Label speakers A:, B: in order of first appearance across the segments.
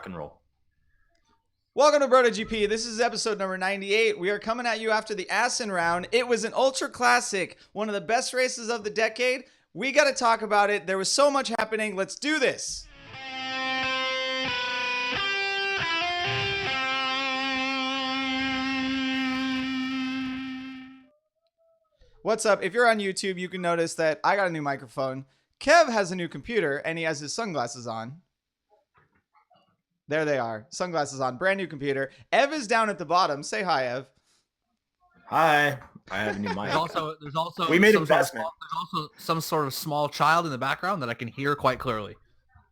A: rock and roll.
B: Welcome to BrotoGP. This is episode number 98. We are coming at you after the Assen round. It was an ultra classic, one of the best races of the decade. We got to talk about it. There was so much happening. Let's do this. What's up? If you're on YouTube, you can notice that I got a new microphone. Kev has a new computer, and he has his sunglasses on. There they are. Sunglasses on. Brand new computer. Ev is down at the bottom. Say hi, Ev.
A: Hi. I have a new mic.
C: There's also
A: we made
C: some
A: investment.
C: There's also some sort of small child in the background that I can hear quite clearly.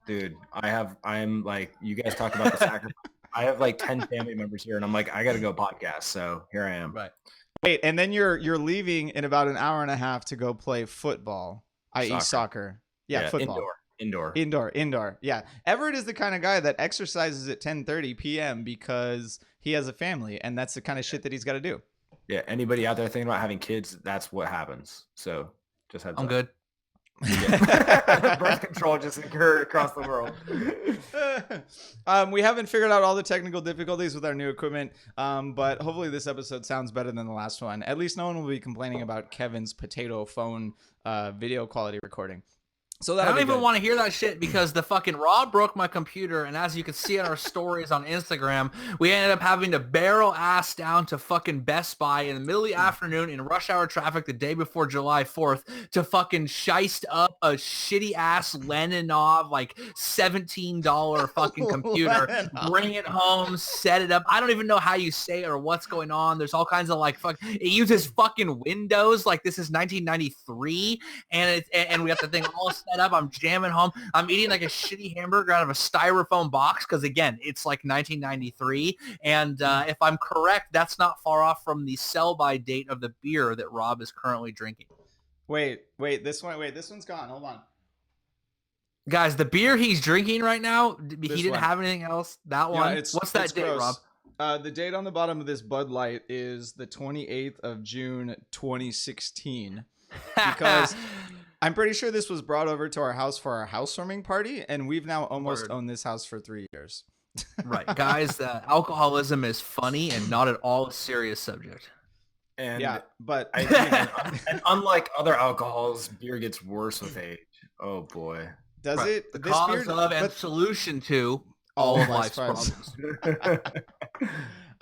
A: Dude, I'm like, you guys talk about the sacrifice. I have like 10 family members here, and I'm like, I got to go podcast. So here I am.
C: Right.
B: Wait, and then you're leaving in about an hour and a half to go play football, i.e. soccer. Yeah, football. Indoor. Yeah. Everett is the kind of guy that exercises at 10:30 p.m. because he has a family, and that's the kind of shit that he's got to do.
A: Yeah, anybody out there thinking about having kids, that's what happens. So just heads
C: I'm
A: up.
C: good.
A: Yeah. Birth control just occurred across the world.
B: We haven't figured out all the technical difficulties with our new equipment, but hopefully this episode sounds better than the last one. At least no one will be complaining about Kevin's potato phone video quality recording. So
C: I don't even want to hear that shit because the fucking Rob broke my computer, and as you can see in our stories on Instagram, we ended up having to barrel ass down to fucking Best Buy in the middle of the afternoon in rush hour traffic the day before July 4th to fucking shiest up a shitty ass Leninov like $17 fucking computer, bring it home, set it up. I don't even know how you say it or what's going on. There's all kinds of like it uses fucking Windows like this is 1993, and we got the thing all set up. I'm jamming home. I'm eating like a shitty hamburger out of a styrofoam box because again, it's like 1993. And if I'm correct, that's not far off from the sell-by date of the beer that Rob is currently drinking.
B: Wait, this one's gone. Hold on.
C: Guys, the beer he's drinking right now, he didn't
B: one.
C: have anything else. That one. What's that date,
B: gross.
C: Rob?
B: The date on the bottom of this Bud Light is the 28th of June, 2016. Because I'm pretty sure this was brought over to our house for our housewarming party, and we've now almost owned this house for 3 years.
C: Right, guys, alcoholism is funny and not at all a serious subject.
A: And
B: yeah, but
A: and unlike other alcohols, beer gets worse with age. Oh boy.
B: Does
C: right.
B: it?
C: The
B: this
C: cause
B: beer,
C: of and solution to all of life's problems.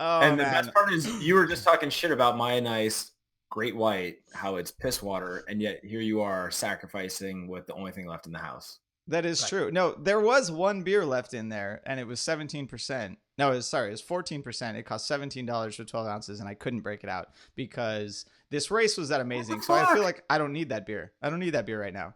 B: Oh,
A: and the
B: man.
A: best part is you were just talking shit about my nice Great White, how it's piss water, and yet here you are sacrificing with the only thing left in the house.
B: That is true. No, there was one beer left in there, and it was 17%. No, it was 14%. It cost $17 for 12 ounces, and I couldn't break it out because this race was that amazing. So I feel like I don't need that beer. I don't need that beer right now.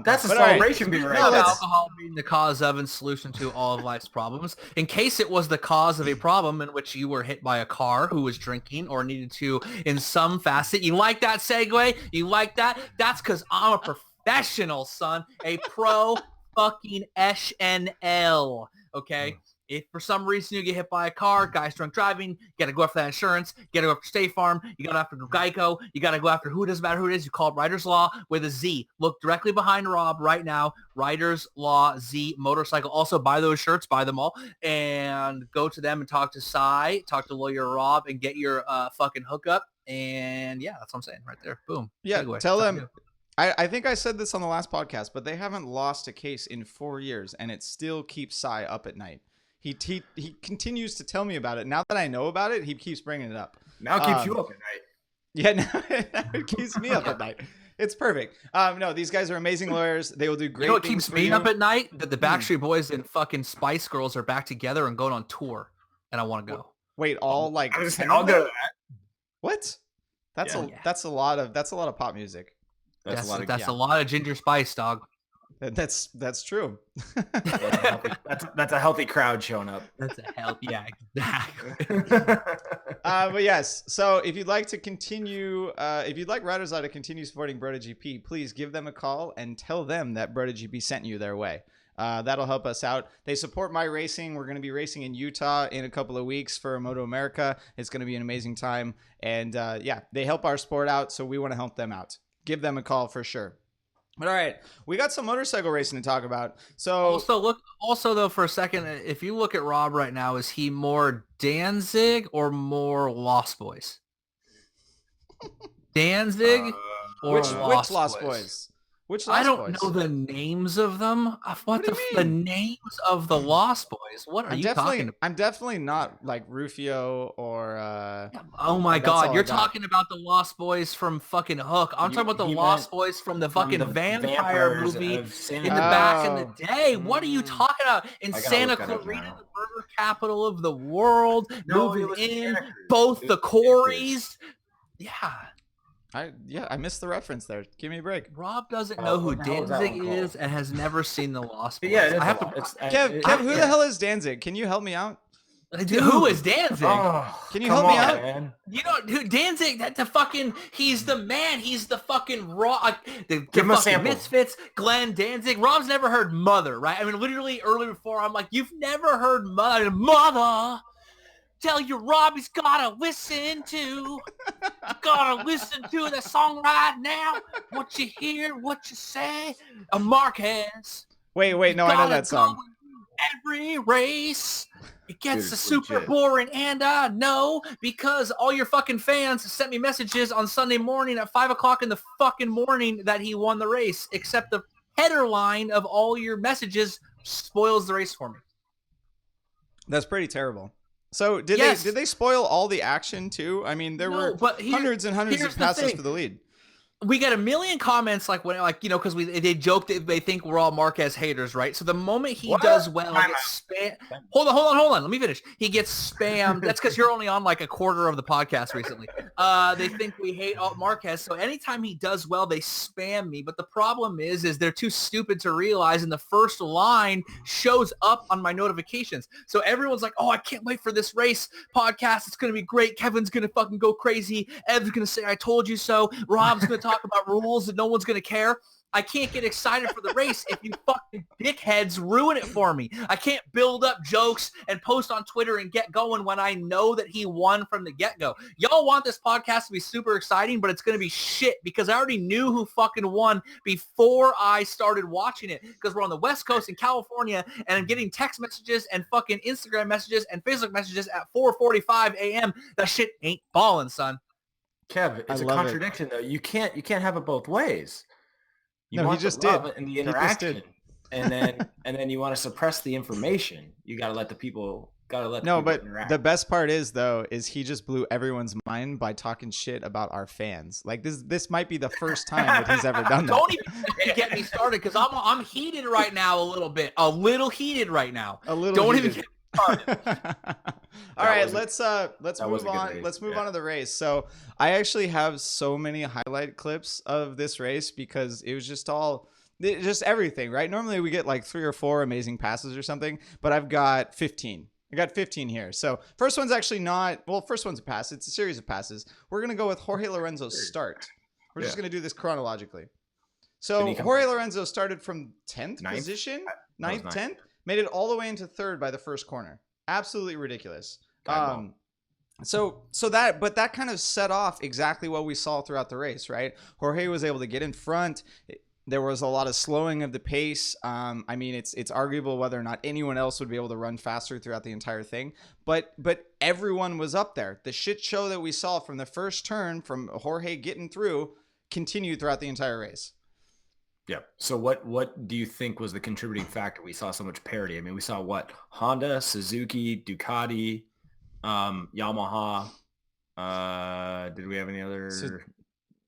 A: That's a celebration beer right now.
C: Alcohol being the cause of and solution to all of life's problems. In case it was the cause of a problem in which you were hit by a car who was drinking or needed to in some facet. You like that segue? You like that? That's because I'm a professional, son. A pro fucking SNL. Okay? If for some reason you get hit by a car, guys drunk driving, you got to go after that insurance, you got to go after State Farm, you got to go after Geico, you got to go after who, doesn't matter who it is, you call it Riders Law with a Z. Look directly behind Rob right now, Riders Law Z Motorcycle. Also buy those shirts, buy them all, and go to them and talk to Cy, talk to lawyer Rob, and get your fucking hookup. And yeah, that's what I'm saying right there. Boom.
B: Yeah,
C: Segue.
B: tell them. I think I said this on the last podcast, but they haven't lost a case in 4 years, and it still keeps Cy up at night. He continues to tell me about it. Now that I know about it, he keeps bringing it up.
A: Now it keeps you up at night.
B: Yeah, now it keeps me up at night. It's perfect. No, these guys are amazing lawyers. They will do great.
C: You know what
B: things
C: keeps
B: for
C: me
B: you.
C: up at night? That the Backstreet Boys and fucking Spice Girls are back together and going on tour, and I want to go.
B: Wait, all like
A: I'll go to that.
B: What? That's a lot of pop music.
A: That's
C: a lot of Ginger Spice, dog.
B: That's true.
A: That's a healthy crowd showing up.
C: That's a healthy, yeah, exactly.
B: But yes, so if you'd like to continue, if you'd like Riders Law to continue supporting BrotoGP, please give them a call and tell them that BrotoGP sent you their way. That'll help us out. They support my racing. We're going to be racing in Utah in a couple of weeks for Moto America. It's going to be an amazing time. And yeah, they help our sport out, so we want to help them out. Give them a call for sure. But all right, we got some motorcycle racing to talk about. So
C: also though, for a second, if you look at Rob right now, is he more Danzig or more Lost Boys? Danzig or
B: which Lost Boys? Which Lost
C: I don't
B: Boys?
C: know the names of them. What the names of the Lost Boys? What are you talking about?
B: I'm definitely not like Rufio or
C: oh my god, you're talking about the Lost Boys from fucking Hook. I'm talking about the Lost Boys from the fucking vampire movie in the back in the day. What are you talking about? In Santa Clarita, the murder capital of the world, moving in both the Corys. Yeah.
B: I missed the reference there. Give me a break.
C: Rob doesn't know who Danzig is and has never seen the Lost Boys.
A: Yeah,
C: I have to.
B: Kev, who the hell is Danzig? Can you help me out?
C: Dude, who is Danzig?
B: Can you help me out?
A: Man.
C: You know, dude, Danzig, he's the man. He's the fucking the
A: Give him a
C: fucking
A: sample.
C: Misfits, Glenn Danzig. Rob's never heard Mother, right? I mean, literally earlier before, I'm like, you've never heard Mother. Tell you Robbie's gotta listen to the song right now. What you hear, what you say. Marquez.
B: Wait, no, I know that song.
C: Every race. It gets super boring, and I know because all your fucking fans sent me messages on Sunday morning at 5 o'clock in the fucking morning that he won the race, except the header line of all your messages spoils the race for me.
B: That's pretty terrible. So did they spoil all the action too? I mean, there were hundreds and hundreds of passes for the lead.
C: We get a million comments because they joke that they think we're all Marquez haters, right? So the moment he does well, gets spam. Hold on. Let me finish. He gets spammed. That's because you're only on like a quarter of the podcast recently. They think we hate Marquez. So anytime he does well, they spam me. But the problem is they're too stupid to realize, and the first line shows up on my notifications. So everyone's like, oh, I can't wait for this race podcast. It's going to be great. Kevin's going to fucking go crazy. Ev's going to say, I told you so. Rob's going to talk about rules that no one's going to care. I can't get excited for the race if you fucking dickheads ruin it for me. I can't build up jokes and post on Twitter and get going when I know that he won from the get-go. Y'all want this podcast to be super exciting, but it's going to be shit because I already knew who fucking won before I started watching it because we're on the West Coast in California and I'm getting text messages and fucking Instagram messages and Facebook messages at 4:45 a.m. That shit ain't ballin', son.
A: Kev, it's a contradiction though. You can't have it both ways.
B: No, he just did.
A: And the interaction, and then you want to suppress the information. You got to let the people. Interact.
B: The best part is he just blew everyone's mind by talking shit about our fans. Like this might be the first time that he's ever done that.
C: Don't even get me started because I'm heated right now a little heated right now. Don't even get me started.
B: All right, let's move on. Let's move on to the race. So I actually have so many highlight clips of this race because it was just everything, right? Normally we get like 3 or 4 amazing passes or something, but I've got 15. I got 15 here. So first one's actually first one's a pass. It's a series of passes. We're going to go with Jorge Lorenzo's start. We're just going to do this chronologically. So Jorge Lorenzo started from 10th position, 9th, 10th, made it all the way into 3rd by the first corner. Absolutely ridiculous. That kind of set off exactly what we saw throughout the race, right? Jorge was able to get in front. There was a lot of slowing of the pace. I mean, it's arguable whether or not anyone else would be able to run faster throughout the entire thing. But everyone was up there. The shit show that we saw from the first turn from Jorge getting through continued throughout the entire race.
A: Yeah. So what do you think was the contributing factor? We saw so much parity. I mean, we saw Honda, Suzuki, Ducati, Yamaha. Did we have any other?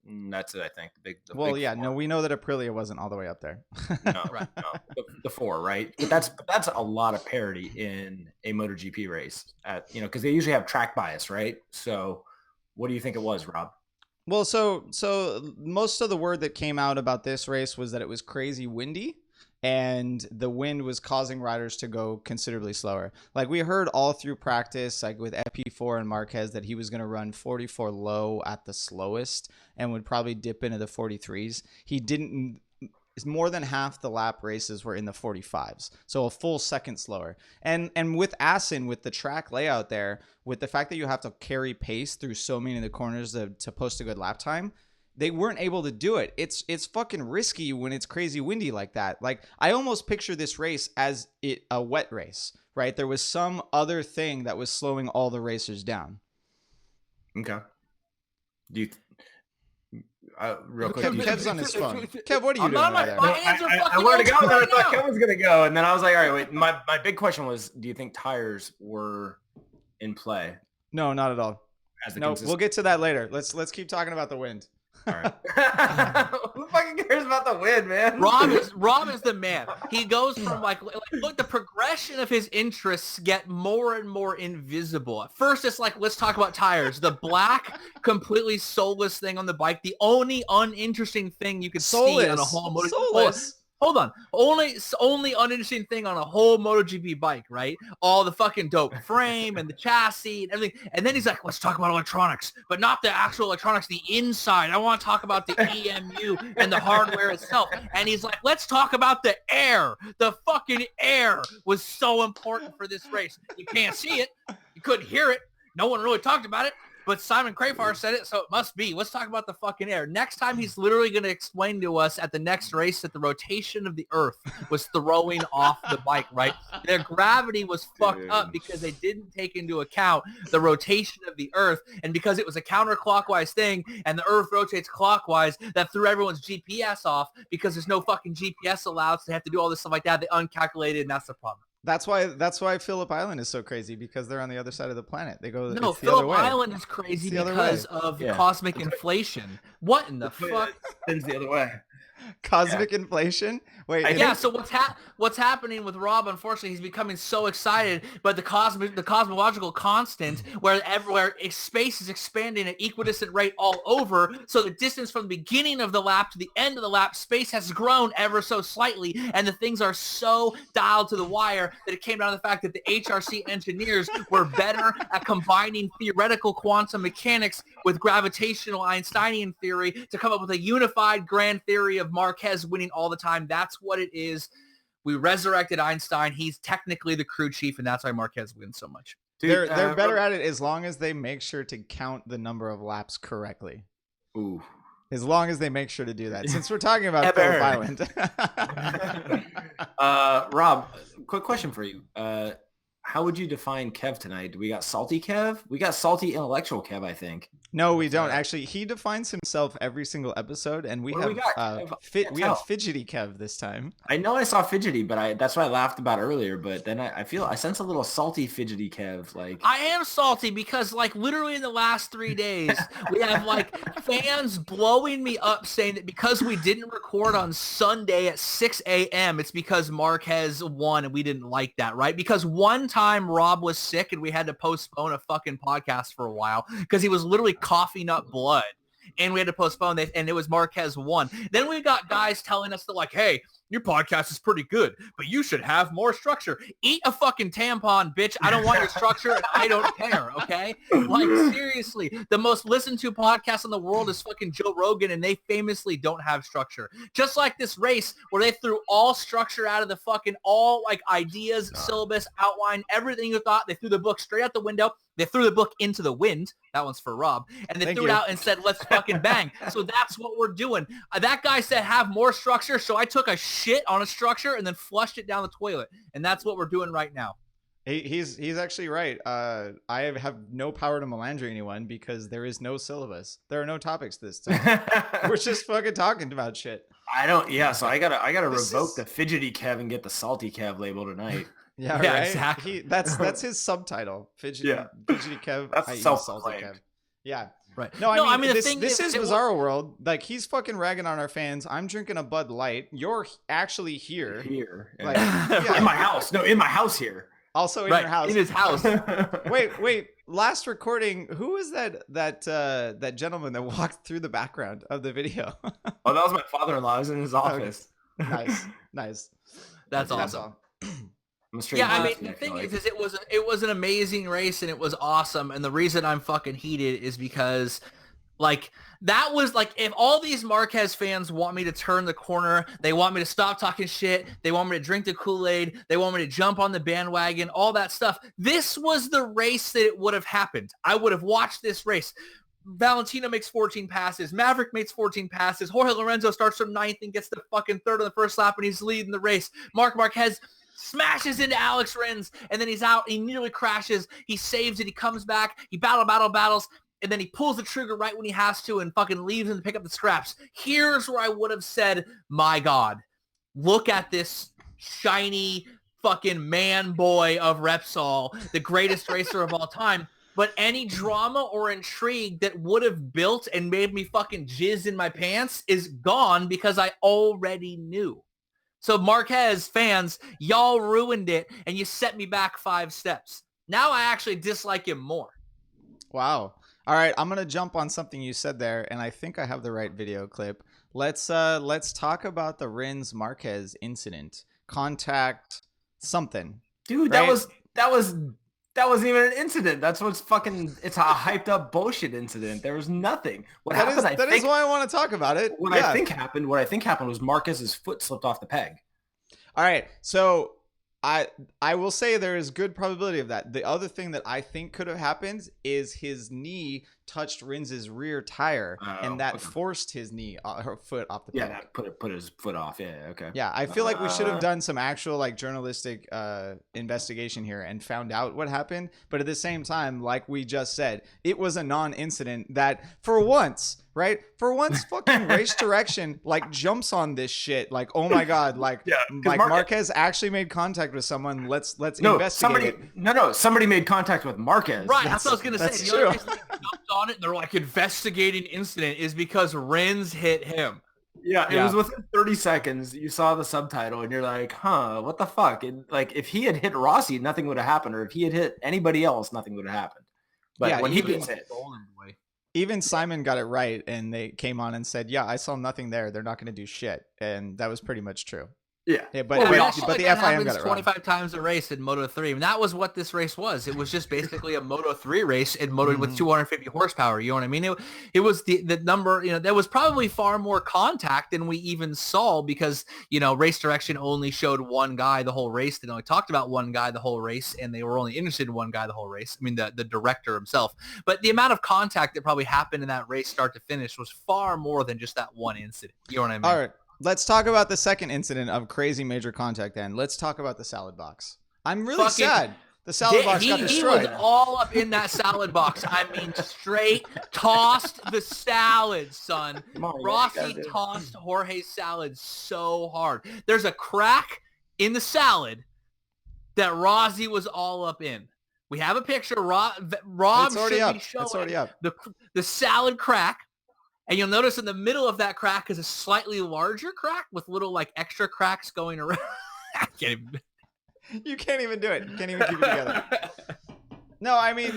A: That's it, I think.
B: We know that Aprilia wasn't all the way up there.
A: No, right. No. The 4, right? But that's a lot of parity in a MotoGP race. Because they usually have track bias, right? So, what do you think it was, Rob?
B: Well, so most of the word that came out about this race was that it was crazy windy. And the wind was causing riders to go considerably slower. Like we heard all through practice, like with FP4 and Marquez, that he was going to run 44 low at the slowest and would probably dip into the 43s. He didn't. More than half the lap races were in the 45s, so a full second slower. And with Assen, with the track layout there, with the fact that you have to carry pace through so many of the corners to post a good lap time, they weren't able to do it. It's fucking risky when it's crazy windy like that. Like, I almost picture this race as a wet race, right? There was some other thing that was slowing all the racers down.
A: Okay. Do you? Real quick.
B: Kev's on his phone. Kev, what are you doing right there?
C: My hands are fucking
A: I wanted to go, and then I
C: right
A: thought
C: now.
A: Kev was gonna go, and then I was like, all right, wait. My big question was, do you think tires were in play?
B: No, not at all. No, we'll get to that later. Let's keep talking about the wind.
A: All right. Who fucking cares about the wind, man?
C: Rob is the man. He goes from like look, the progression of his interests get more and more invisible. At first, it's like, let's talk about tires. The black, completely soulless thing on the bike. The only uninteresting thing you could see on a whole MotoGP. Hold on. Only uninteresting thing on a whole MotoGP bike, right? All the fucking dope frame and the chassis and everything. And then he's like, let's talk about electronics, but not the actual electronics, the inside. I want to talk about the EMU and the hardware itself. And he's like, let's talk about the air. The fucking air was so important for this race. You can't see it. You couldn't hear it. No one really talked about it. But Simon Crafar said it, so it must be. Let's talk about the fucking air. Next time, he's literally going to explain to us at the next race that the rotation of the Earth was throwing off the bike, right? Their gravity was fucked up because they didn't take into account the rotation of the Earth. And because it was a counterclockwise thing and the Earth rotates clockwise, that threw everyone's GPS off because there's no fucking GPS allowed. So they have to do all this stuff like that. They uncalculated, and that's the problem.
B: That's why Phillip Island is so crazy, because they're on the other side of the planet. They go
C: no, Phillip Island is crazy because of cosmic inflation. What in the fuck?
A: Spins the other way.
B: Cosmic inflation? Wait.
C: Yeah, so what's happening with Rob, unfortunately, he's becoming so excited, but the cosmological constant where space is expanding at equidistant rate all over, so the distance from the beginning of the lap to the end of the lap, space has grown ever so slightly, and the things are so dialed to the wire that it came down to the fact that the HRC engineers were better at combining theoretical quantum mechanics with gravitational Einsteinian theory to come up with a unified grand theory of Marquez winning all the time. That's what it is. We resurrected Einstein. He's technically the crew chief, and that's why Marquez wins so much.
B: Dude, they're better at it as long as they make sure to count the number of laps correctly.
A: Ooh.
B: As long as they make sure to do that. Since we're talking about Phillip Island.
A: Rob, quick question for you. How would you define Kev tonight? Do we got salty Kev? We got salty intellectual Kev, I think.
B: No, we don't. Actually, he defines himself every single episode, and we have fidgety Kev this time.
A: I know I saw fidgety, but that's what I laughed about earlier. But then I sense a little salty fidgety Kev. Like,
C: I am salty because like literally in the last 3 days, we have like fans blowing me up saying that because we didn't record on Sunday at 6 a.m., it's because Marquez won and we didn't like that, right? Because one time Rob was sick and we had to postpone a fucking podcast for a while because he was literally coughing up blood, and we had to postpone it, and it was Marquez won. Then we got guys telling us that like, hey, your podcast is pretty good, but you should have more structure. Eat a fucking tampon, bitch. I don't want your structure, and I don't care, okay? Like, seriously, the most listened to podcast in the world is fucking Joe Rogan, and they famously don't have structure. Just like this race where they threw all structure out of the fucking, all, like, ideas, syllabus, outline, everything you thought. They threw the book straight out the window. They threw the book into the wind. That one's for Rob. And they threw it out and said, let's fucking bang. So that's what we're doing. That guy said have more structure, so I took a shit on a structure and then flushed it down the toilet. And that's what we're doing right now.
B: He's actually right. I have no power to melandre anyone because there is no syllabus. There are no topics this time. We're just fucking talking about shit.
A: So I gotta revoke the fidgety Kev and get the salty Kev label tonight.
B: Yeah, right? Exactly. That's his subtitle. Fidgety Kev.
A: That's self-proclaimed.
B: Kev. Yeah.
C: Right.
B: No, I mean this is Bizarro World. Like, he's fucking ragging on our fans. I'm drinking a Bud Light. You're actually here. Like,
A: in my house. No, in my house here.
B: Also in your house.
C: In his house.
B: Wait. Last recording, who was that gentleman that walked through the background of the video?
A: Oh, that was my father-in-law. I was in his office.
B: Nice.
C: That's awesome.
A: Yeah,
C: I mean, the thing is it was an amazing race and it was awesome. And the reason I'm fucking heated is because, like, that was like, if all these Marquez fans want me to turn the corner, they want me to stop talking shit, they want me to drink the Kool-Aid, they want me to jump on the bandwagon, all that stuff. This was the race that it would have happened. I would have watched this race. Valentino makes 14 passes. Maverick makes 14 passes. Jorge Lorenzo starts from 9th and gets the fucking 3rd on the first lap, and he's leading the race. Marc Marquez smashes into Alex Rins, and then he's out. He nearly crashes. He saves it. He comes back. He battles, and then he pulls the trigger right when he has to and fucking leaves him to pick up the scraps. Here's where I would have said, my God, look at this shiny fucking man boy of Repsol, the greatest racer of all time. But any drama or intrigue that would have built and made me fucking jizz in my pants is gone because I already knew. So Marquez fans, y'all ruined it and you set me back 5 steps. Now I actually dislike him more.
B: Wow. All right, I'm going to jump on something you said there, and I think I have the right video clip. Let's talk about the Rins Marquez incident. Contact something.
A: Dude,
B: right?
A: that wasn't even an incident. That's what's fucking, it's a hyped up bullshit incident. There was nothing. What happened?
B: That is why I want to talk about it.
A: What I think happened was Marquez's foot slipped off the peg.
B: All right. So I will say there is good probability of that. The other thing that I think could have happened is his knee touched Rins's rear tire, and that forced his foot off the peg.
A: Yeah, that put his foot off. Yeah, okay.
B: Yeah, I feel like we should have done some actual like journalistic investigation here and found out what happened. But at the same time, like we just said, it was a non-incident that for once, right? For once, fucking Race Direction like jumps on this shit. Like, oh my God, like, Marquez actually made contact with someone. Let's investigate it.
A: Somebody made contact with Marquez.
C: Right, that's what I was gonna say.
B: That's
C: The
B: true.
C: only reason they jumped on it, they're like investigating incident is because Rins hit him.
A: Yeah, it was within 30 seconds. You saw the subtitle and you're like, huh, what the fuck? And like, if he had hit Rossi, nothing would have happened. Or if he had hit anybody else, nothing would have happened. But when he gets hit.
B: Even Simon got it right, and they came on and said, yeah, I saw nothing there. They're not going to do shit. And that was pretty much true.
A: Yeah.
B: But the FIM got it
C: 25 times a race in Moto3. And that was what this race was. It was just basically a Moto3 race in Moto with 250 horsepower. You know what I mean? It was the number, there was probably far more contact than we even saw because, Race Direction only showed one guy the whole race. They only talked about one guy the whole race, and they were only interested in one guy the whole race. I mean, the director himself. But the amount of contact that probably happened in that race start to finish was far more than just that one incident. You know what I mean?
B: All right. Let's talk about the second incident of crazy major contact then. Let's talk about the salad box. I'm really sad. The salad box got destroyed.
C: He was all up in that salad box. I mean, straight tossed the salad, son. Rossi tossed Jorge's salad so hard. There's a crack in the salad that Rossi was all up in. We have a picture. Rob should be showing the salad crack. And you'll notice in the middle of that crack is a slightly larger crack with little like extra cracks going around.
B: You can't even do it. You can't even keep it together. No, I mean,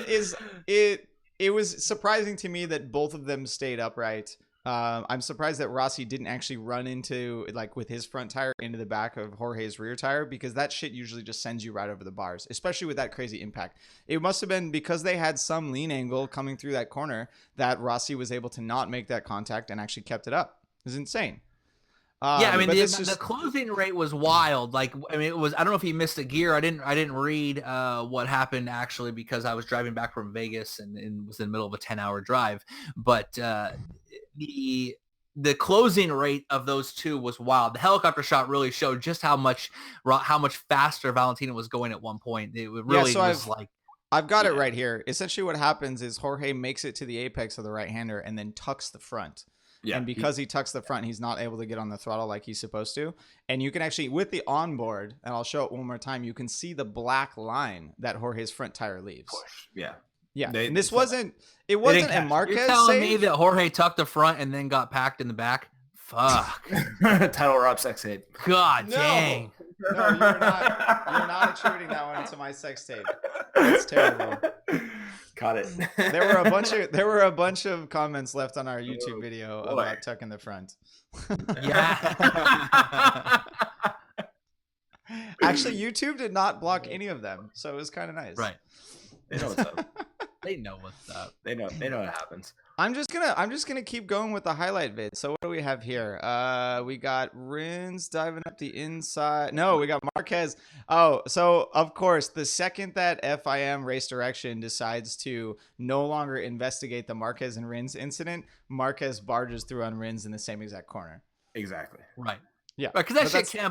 B: it was surprising to me that both of them stayed upright. I'm surprised that Rossi didn't actually run into, like, with his front tire into the back of Jorge's rear tire, because that shit usually just sends you right over the bars, especially with that crazy impact. It must have been because they had some lean angle coming through that corner that Rossi was able to not make that contact and actually kept it up. It was insane.
C: Yeah, I mean, the closing rate was wild. Like, I mean, it was, I don't know if he missed a gear. I didn't read what happened actually because I was driving back from Vegas and was in the middle of a 10-hour drive. But the closing rate of those two was wild. The helicopter shot really showed just how much faster Valentino was going at one point. It really was like.
B: I've got it right here. Essentially what happens is Jorge makes it to the apex of the right-hander and then tucks the front. Yeah, and because he tucks the front, he's not able to get on the throttle like he's supposed to. And you can actually, with the onboard, and I'll show it one more time, you can see the black line that Jorge's front tire leaves.
A: Yeah.
B: Yeah. And this wasn't a Marquez
C: You're telling me that Jorge tucked the front and then got packed in the back? Fuck.
A: Title Rob sex tape.
C: God dang.
B: No, you're not attributing that one to my sex tape. That's terrible.
A: Caught it.
B: There were a bunch of comments left on our YouTube video about tucking the front.
C: Yeah.
B: Actually, YouTube did not block any of them, so it was kind of nice.
C: Right.
A: They know what's up.
C: They know what's up.
A: They know what happens.
B: I'm just gonna keep going with the highlight vid. So what do we have here? We got Rins diving up the inside. No, we got Marquez. Oh, so of course, the second that FIM Race Direction decides to no longer investigate the Marquez and Rins incident, Marquez barges through on Rins in the same exact corner.
A: Exactly.
C: Right.
B: Yeah,
C: because that shit came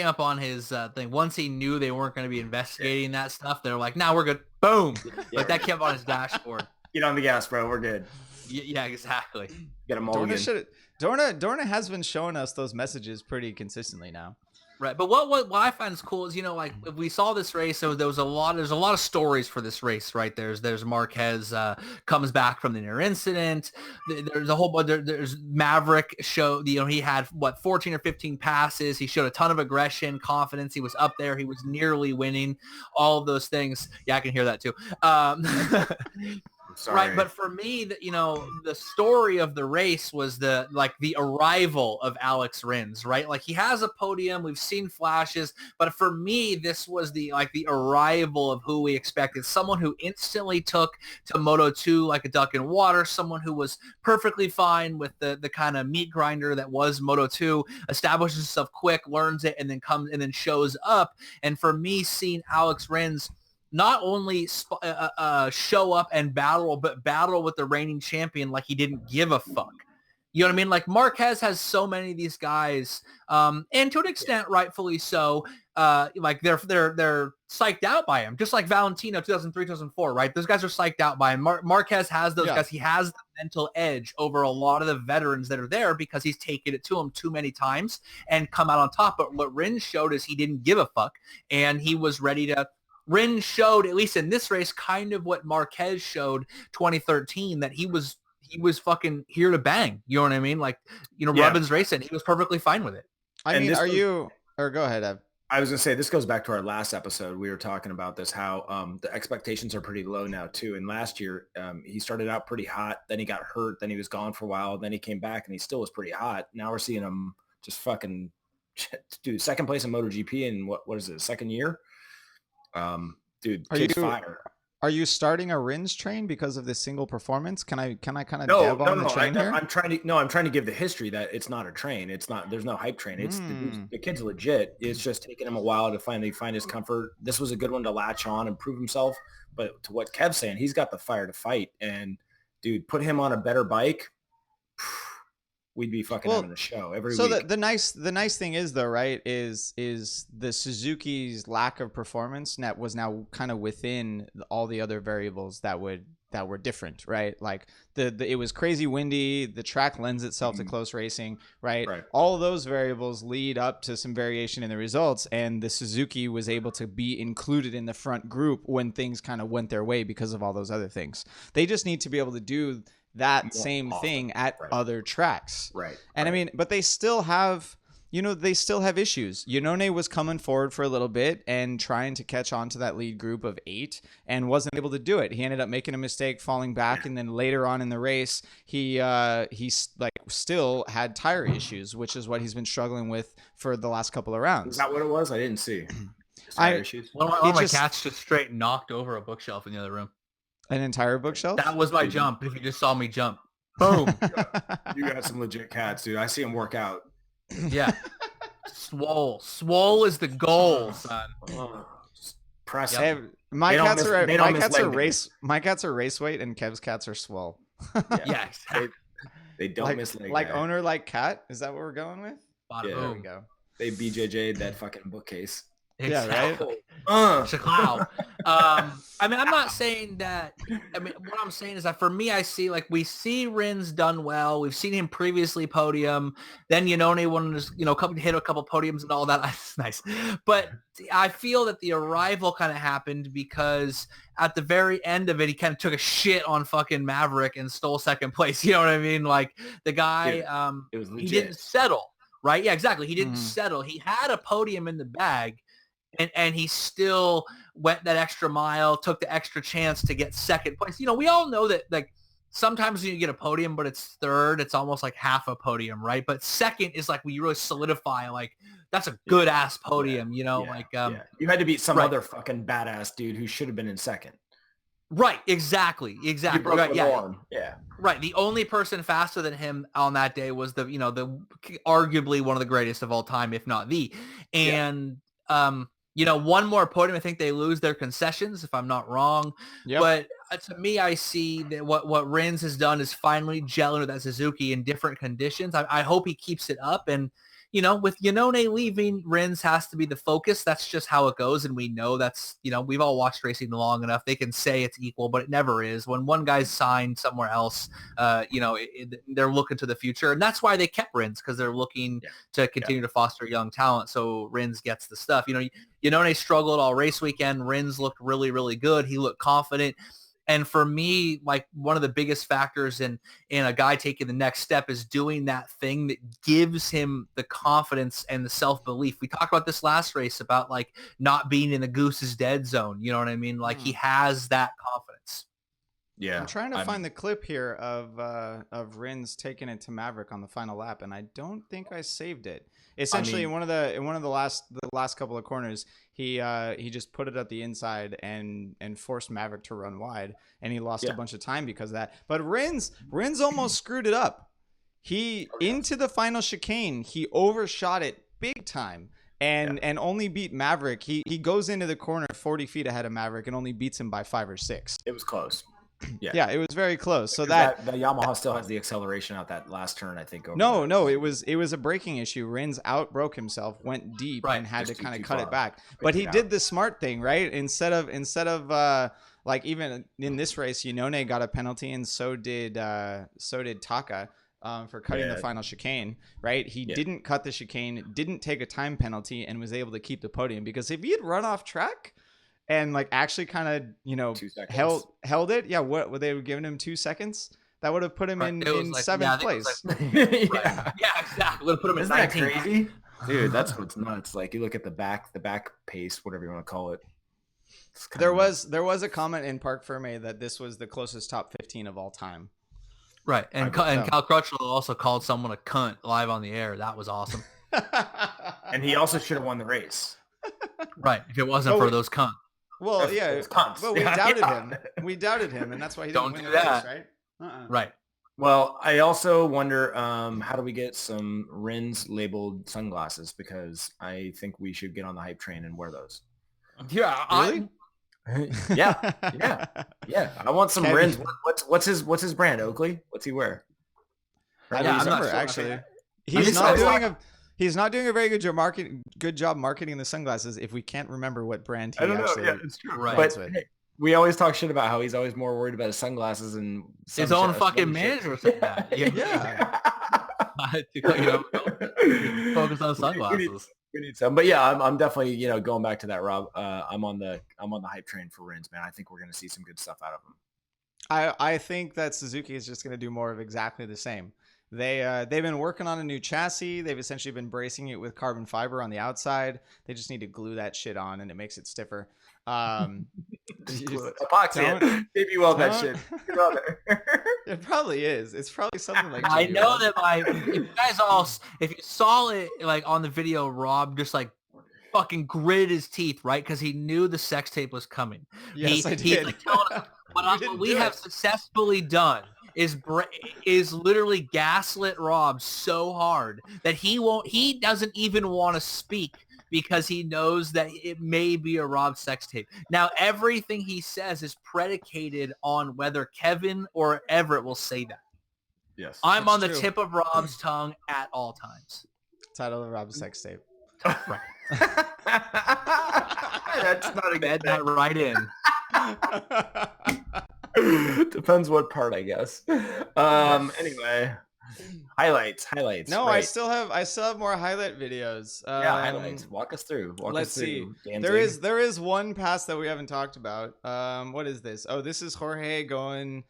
C: up on his thing. Once he knew they weren't going to be investigating that stuff, they're like, "Nah, we're good." Boom. Like that came up on his dashboard.
A: Get on the gas, bro. We're good.
C: Yeah, exactly.
A: Get them all again.
B: Dorna has been showing us those messages pretty consistently now.
C: Right, but what I find is cool is, you know, like if we saw this race, so there's a lot of stories for this race, right? There's Marquez comes back from the near incident. There's a whole bunch. There's Maverick he had 14 or 15 passes. He showed a ton of aggression, confidence. He was up there. He was nearly winning. All of those things. Yeah, I can hear that too.
A: Sorry.
C: Right, but for me, the story of the race was the arrival of Alex Rins, right? Like he has a podium, we've seen flashes, but for me, this was the arrival of who we expected. Someone who instantly took to Moto2 like a duck in water, someone who was perfectly fine with the kind of meat grinder that was Moto2, establishes himself quick, learns it, and then shows up. And for me, seeing Alex Rins not only show up and battle, but battle with the reigning champion like he didn't give a fuck. You know what I mean? Like Marquez has so many of these guys, and to an extent, rightfully so. Like they're psyched out by him, just like Valentino 2003, 2004, right? Those guys are psyched out by him. Marquez has those guys. He has the mental edge over a lot of the veterans that are there because he's taken it to him too many times and come out on top. But what Rins showed is he didn't give a fuck, and he was ready to. Rins showed, at least in this race, kind of what Marquez showed 2013, that he was fucking here to bang. You know what I mean? Like, Robin's racing. He was perfectly fine with it.
B: Go ahead, Ev.
A: I was going to say, this goes back to our last episode. We were talking about this, how the expectations are pretty low now too. And last year he started out pretty hot. Then he got hurt. Then he was gone for a while. Then he came back and he still was pretty hot. Now we're seeing him just fucking dude, second place in MotoGP in what is it, second year? Dude, kid's fire.
B: Are you starting a Rins train because of this single performance? Can I kind of dab on the train here?
A: I'm trying to give the history that it's not a train. It's not. There's no hype train. It's the kid's legit. It's just taking him a while to finally find his comfort. This was a good one to latch on and prove himself. But to what Kev's saying, he's got the fire to fight. And dude, put him on a better bike. We'd be fucking having a show every week.
B: So the nice thing is though, right, is the Suzuki's lack of performance net was now kind of within all the other variables that were different, right? Like it was crazy windy, the track lends itself to close racing, right? All of those variables lead up to some variation in the results, and the Suzuki was able to be included in the front group when things kind of went their way because of all those other things. They just need to be able to do that same thing at other tracks.
A: Right.
B: And I mean, but they still have, issues. Yonone was coming forward for a little bit and trying to catch on to that lead group of 8 and wasn't able to do it. He ended up making a mistake, falling back. And then later on in the race, he still had tire issues, which is what he's been struggling with for the last couple of rounds.
A: Is that what it was? I didn't see. Tire issues.
C: One of my cats just straight knocked over a bookshelf in the other room.
B: An entire bookshelf?
C: That was my jump. If you just saw me jump. Boom.
A: You got some legit cats, dude. I see them work out.
C: Yeah. Swole is the goal, son.
A: Press.
B: Yep. My cats are race weight and Kev's cats are swole.
C: Yeah, exactly.
A: They don't miss leg.
B: Like owner like cat? Is that what we're going with?
C: Yeah.
B: There we go.
A: They BJJ'd that fucking bookcase.
C: Exactly. Yeah, right. Shaklau. I mean, I'm not saying that. I mean, what I'm saying is that for me, I see we see Rins done well. We've seen him previously podium. Then Yonone wanted to, hit a couple podiums and all that. That's nice. But I feel that the arrival kind of happened because at the very end of it, he kind of took a shit on fucking Maverick and stole second place. You know what I mean? Like the guy,
A: it was legit.
C: He didn't settle. Right? Yeah, exactly. He didn't settle. He had a podium in the bag. And he still went that extra mile, took the extra chance to get second place. We all know that sometimes when you get a podium, but it's third, it's almost like half a podium, right? But second is when you really solidify, that's a good ass podium,
A: You had to beat some other fucking badass dude who should have been in second.
C: Right, exactly. Right, yeah.
A: Yeah.
C: Right. The only person faster than him on that day was the arguably one of the greatest of all time, if not the. And one more podium. I think they lose their concessions, if I'm not wrong.
B: Yep.
C: But to me, I see that what Rins has done is finally gelling with that Suzuki in different conditions. I hope he keeps it up. And with Iannone leaving, Rins has to be the focus. That's just how it goes. And we know that's, we've all watched racing long enough. They can say it's equal, but it never is. When one guy's signed somewhere else, they're looking to the future. And that's why they kept Rins, because they're looking to continue to foster young talent. So Rins gets the stuff. Iannone struggled all race weekend. Rins looked really, really good. He looked confident. And for me, like, one of the biggest factors in a guy taking the next step is doing that thing that gives him the confidence and the self-belief. We talked about this last race about, like, not being in the goose is dead zone. You know what I mean? Like, he has that confidence.
B: Yeah. I'm trying to find the clip here of Rins taking it to Maverick on the final lap, and I don't think I saved it. Essentially, in one of the last couple of corners, he just put it at the inside and forced Maverick to run wide, and he lost a bunch of time because of that. But Rins almost screwed it up. Into the final chicane, he overshot it big time and only beat Maverick. He goes into the corner 40 feet ahead of Maverick and only beats him by 5 or 6.
A: It was close.
B: Yeah, it was very close. So
A: the Yamaha still has the acceleration out that last turn, I think.
B: No, it was a braking issue. Rins outbroke himself, went deep, and had to kind of cut it back. But he did the smart thing, right? Instead of like, even in this race, Iannone got a penalty, and so did Taka. For cutting the final chicane, right? He didn't cut the chicane, didn't take a time penalty, and was able to keep the podium. Because if he had run off track and, like, actually kind of, held it, what would they have given him 2 seconds? That would have put him in 7th place.
C: Exactly. Would have put him in 19th.
A: That crazy? Dude, that's what's nuts. Like, you look at the back pace, whatever you want to call it.
B: There was a comment in Parc Ferme that this was the closest top 15 of all time.
C: Right, and Cal Crutchlow also called someone a cunt live on the air. That was awesome.
A: And he also should have won the race.
C: Right, if it wasn't for those cunts.
B: Well, but we doubted him. We doubted him, and that's why he didn't win the race, right?
C: Right.
A: Well, I also wonder, how do we get some Rins labeled sunglasses? Because I think we should get on the hype train and wear those.
C: Yeah,
B: really?
A: Yeah. I want some Rins. What's his brand? Oakley? What's he wear?
B: I don't remember, actually. He's not doing a very good job marketing the sunglasses if we can't remember what brand he actually.
A: Yeah, it's true. Right. But hey, we always talk shit about how he's always more worried about his sunglasses and
C: his own fucking manager said that. Focus on sunglasses.
A: We need some, but yeah, I'm definitely going back to that, Rob. I'm on the hype train for Rins, man. I think we're gonna see some good stuff out of him.
B: I think that Suzuki is just gonna do more of exactly the same. They've been working on a new chassis. They've essentially been bracing it with carbon fiber on the outside. They just need to glue that shit on, and it makes it stiffer.
A: Epoxy, maybe weld that shit.
B: It probably is. It's probably something like.
C: I know that if you saw it like on the video, Rob just like fucking gritted his teeth, right? Because he knew the sex tape was coming.
B: Yes, I did.
C: What we have successfully done is literally gaslit Rob so hard that he doesn't even want to speak because he knows that it may be a Rob sex tape. Now, everything he says is predicated on whether Kevin or Everett will say that.
A: Yes.
C: I'm on the tip of Rob's tongue at all times.
B: Title of Rob's sex tape.
C: Right.
A: That's not a
C: bed that right in.
A: Depends what part, I guess. Anyway, highlights.
B: No, right. I still have more highlight videos.
A: Highlights. Walk us through.
B: Let's see. There is one pass that we haven't talked about. What is this? Oh, this is Jorge going.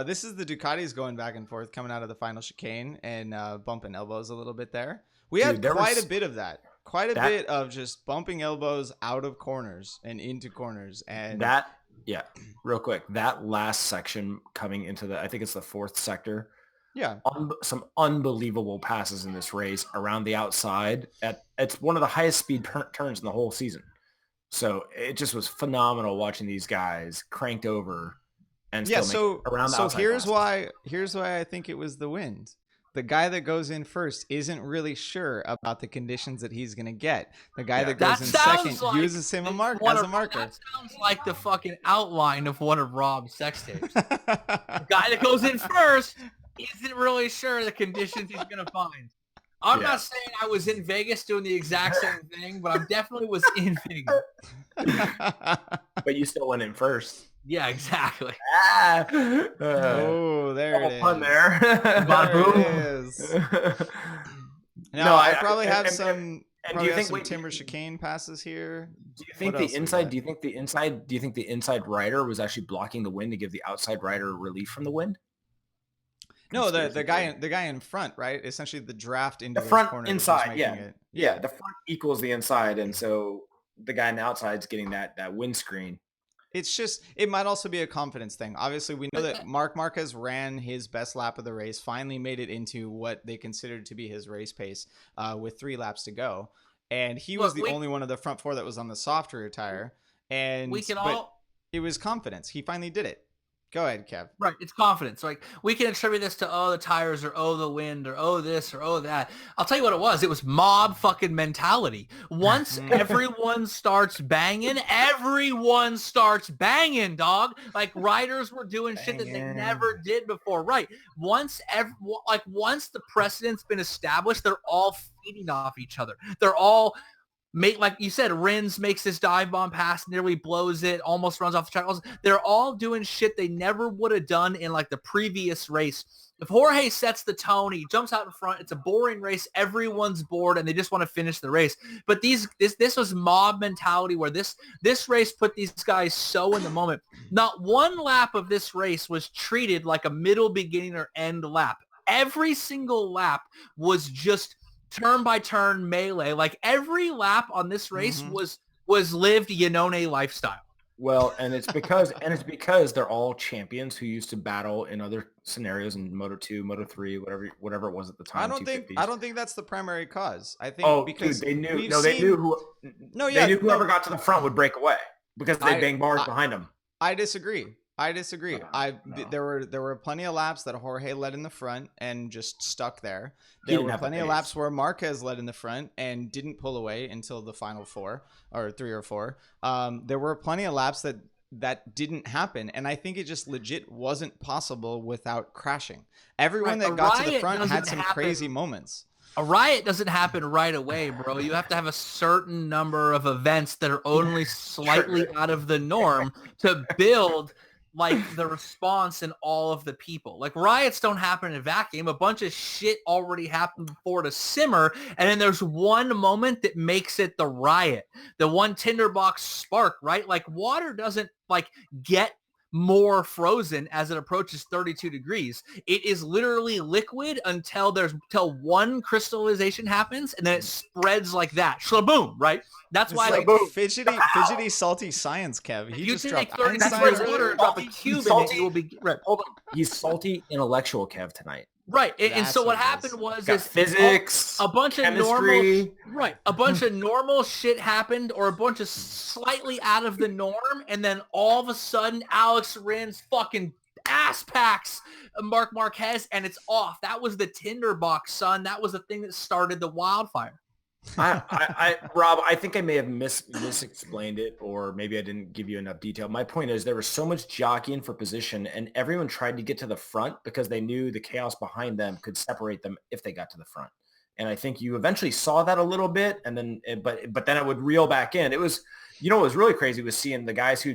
B: This is the Ducatis going back and forth, coming out of the final chicane and bumping elbows a little bit there. We had quite a bit of that. Quite a bit of just bumping elbows out of corners and into corners, and
A: that. Yeah, real quick. That last section coming into I think it's the 4th sector.
B: Yeah.
A: Some unbelievable passes in this race around the outside. It's one of the highest speed turns in the whole season. So it just was phenomenal watching these guys cranked over and still
B: so
A: around the outside
B: here's
A: passes.
B: why I think it was the wind. The guy that goes in first isn't really sure about the conditions that he's going to get. The guy that goes in second uses him as a marker.
C: That sounds like the fucking outline of one of Rob's sex tapes. The guy that goes in first isn't really sure the conditions he's going to find. I'm not saying I was in Vegas doing the exact same thing, but I definitely was in Vegas.
A: But you still went in first.
C: Yeah, exactly.
B: There it is.
A: Fun there.
B: There it is. No, I probably have some.
A: And do you think
B: some timber chicane passes here?
A: Do you think the inside? Do you think the inside rider was actually blocking the wind to give the outside rider relief from the wind?
B: No, the guy in front, right? Essentially, the draft into
A: the front
B: corner
A: inside. Yeah, the front equals the inside, and so the guy on the outside is getting that windscreen.
B: It's just, it might also be a confidence thing. Obviously, we know that Marc Marquez ran his best lap of the race, finally made it into what they considered to be his race pace with 3 laps to go. And he was the only one of the front 4 that was on the soft rear tire. And it was confidence. He finally did it. Go ahead, Kev.
C: Right, it's confidence. Like, we can attribute this to, the tires, or the wind, or this, or that. I'll tell you what it was. It was mob fucking mentality. Once everyone starts banging, dog. Like, riders were doing shit that they never did before. Right. Once the precedent's been established, they're all feeding off each other. They're all... like you said, Rins makes this dive bomb pass, nearly blows it, almost runs off the track. They're all doing shit they never would have done in like the previous race. If Jorge sets the tone, he jumps out in front. It's a boring race. Everyone's bored, and they just want to finish the race. But this was mob mentality, where this race put these guys so in the moment. Not one lap of this race was treated like a middle, beginning, or end lap. Every single lap was just turn by turn melee. Like, every lap on this race was lived Iannone lifestyle.
A: Well, and it's because they're all champions who used to battle in other scenarios in Moto 2, Moto 3, whatever it was at the time.
B: I don't think that's the primary cause. I think because
A: they knew whoever got to the front would break away because they bang bars behind them.
B: I disagree. There were plenty of laps that Jorge led in the front and just stuck there. There were plenty of laps where Marquez led in the front and didn't pull away until the final 4 or 3 or 4. There were plenty of laps that didn't happen, and I think it just legit wasn't possible without crashing. Everyone that got to the front had some crazy moments.
C: A riot doesn't happen right away, bro. You have to have a certain number of events that are only slightly out of the norm to build like the response in all of the people. Like, riots don't happen in a vacuum. A bunch of shit already happened before to simmer, and then there's one moment that makes it the riot. The one tinderbox spark, right? Like, water doesn't like get more frozen as it approaches 32 degrees. It is literally liquid until one crystallization happens, and then it spreads like that. Shla-boom, right? That's why
B: like fidgety, salty science, Kev. He just dropped
C: 30 degrees water, drop a cube in it, you will be right.
A: Hold on. He's salty intellectual Kev tonight.
C: Right, and so what happened was
A: physics,
C: a bunch
A: chemistry.
C: of normal, a bunch of normal shit happened, or a bunch of slightly out of the norm, and then all of a sudden, Alex Rins fucking ass packs Marc Marquez, and it's off. That was the tinderbox, son. That was the thing that started the wildfire.
A: Rob, I think I may have misexplained it, or maybe I didn't give you enough detail. My point is there was so much jockeying for position, and everyone tried to get to the front because they knew the chaos behind them could separate them if they got to the front. And I think you eventually saw that a little bit, and then but then it would reel back in. It was, what was really crazy was seeing the guys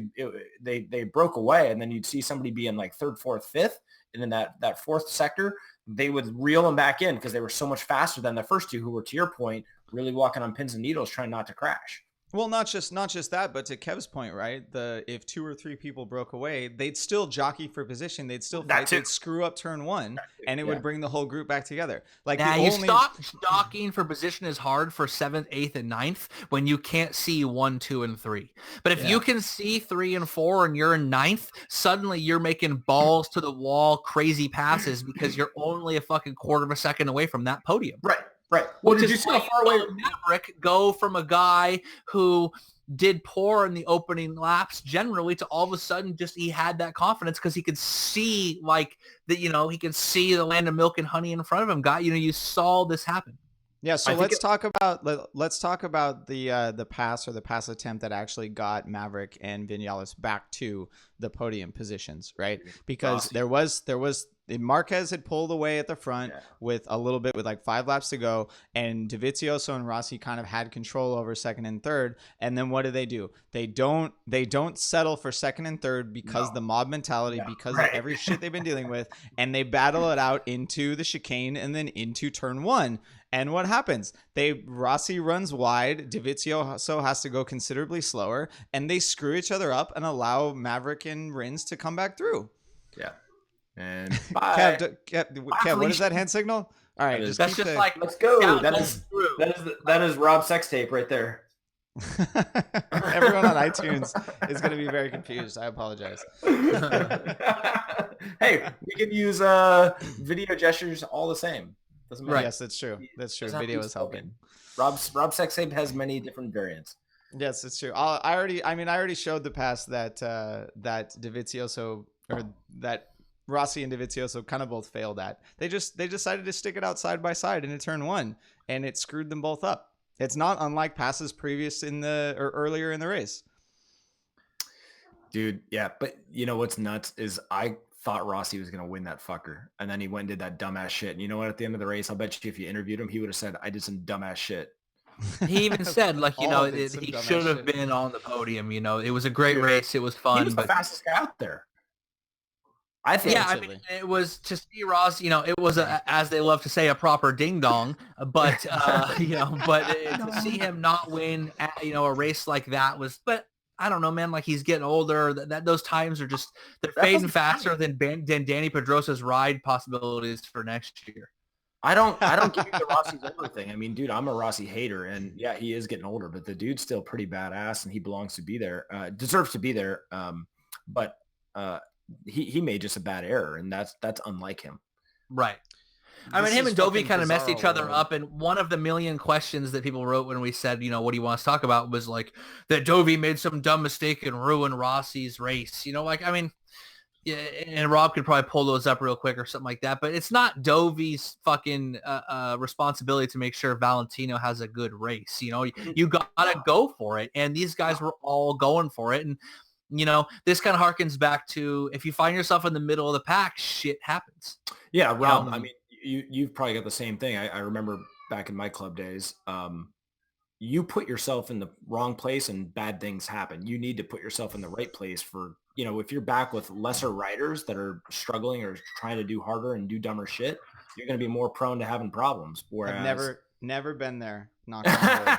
A: they broke away, and then you'd see somebody be in like 3rd, 4th, 5th, and in that 4th sector, they would reel them back in because they were so much faster than the first 2 who were, to your point, really walking on pins and needles trying not to crash.
B: Well, not just that, but to Kev's point, right? If 2 or 3 people broke away, they'd still jockey for position. They'd still fight. They'd screw up turn 1, and it would bring the whole group back together. Like,
C: you stop jockeying for position is hard for 7th, 8th, and 9th when you can't see 1, 2, and 3. But if you can see 3 and 4 and you're in 9th, suddenly you're making balls to the wall, crazy passes because you're only a fucking quarter of a second away from that podium.
A: Right. Well, did you see how far away
C: Maverick go from a guy who did poor in the opening laps generally to all of a sudden just he had that confidence because he could see like that, he could see the land of milk and honey in front of him. You saw this happen.
B: Yeah, so let's talk about the pass attempt that actually got Maverick and Viñales back to the podium positions, right? Because there was Marquez had pulled away at the front with like 5 laps to go, and Dovizioso and Rossi kind of had control over second and third. And then what do? They don't settle for second and third because the mob mentality, because of every shit they've been dealing with, and they battle it out into the chicane and then into turn 1. And what happens? Rossi runs wide, Dovizioso has to go considerably slower, and they screw each other up and allow Maverick and Rins to come back through.
A: Yeah. And
B: Kev, what is that hand signal? All right,
A: let's
B: go.
A: That is Rob sex tape right there.
B: Everyone on iTunes is going to be very confused. I apologize.
A: Hey, we can use video gestures all the same. Doesn't matter.
B: Right. Yes, that's true. Video is helping.
A: Rob sex tape has many different variants.
B: Yes, it's true. I already showed the pass that Dovizioso or that Rossi and Dovizioso kind of both failed at. They decided to stick it out side by side into turn 1, and it screwed them both up. It's not unlike passes previous earlier in the race.
A: Dude, yeah, but you know what's nuts is I thought Rossi was going to win that fucker, and then he went and did that dumbass shit. And you know what? At the end of the race, I'll bet you if you interviewed him, he would have said, "I did some dumbass shit."
C: He even said, like, he should have been on the podium. It was a great race. It was fun.
A: He was the fastest guy out there. I think.
C: Yeah, I mean, it was to see Ross. It was as they love to say, a proper ding dong. But to see him not win, a race like that was. But I don't know, man. Like, he's getting older. That those times are they're fading faster than Dani Pedrosa's ride possibilities for next year.
A: I don't give you the Rossi's older thing. I mean, dude, I'm a Rossi hater, and yeah, he is getting older, but the dude's still pretty badass, and he belongs to be there, deserves to be there. But he made just a bad error, and that's unlike him.
C: Right. I mean, him and Dovey kind of messed each other up, and one of the million questions that people wrote when we said, what do you want us to talk about, was like that Dovey made some dumb mistake and ruined Rossi's race. Yeah, and Rob could probably pull those up real quick or something like that. But it's not Dovey's fucking responsibility to make sure Valentino has a good race. You gotta go for it, and these guys were all going for it. And this kind of harkens back to, if you find yourself in the middle of the pack, shit happens.
A: Yeah, Rob. I mean, you've probably got the same thing. I remember back in my club days. You put yourself in the wrong place and bad things happen. You need to put yourself in the right place for, if you're back with lesser riders that are struggling or trying to do harder and do dumber shit, you're going to be more prone to having problems. Whereas
B: I've never been there. Knock on wood.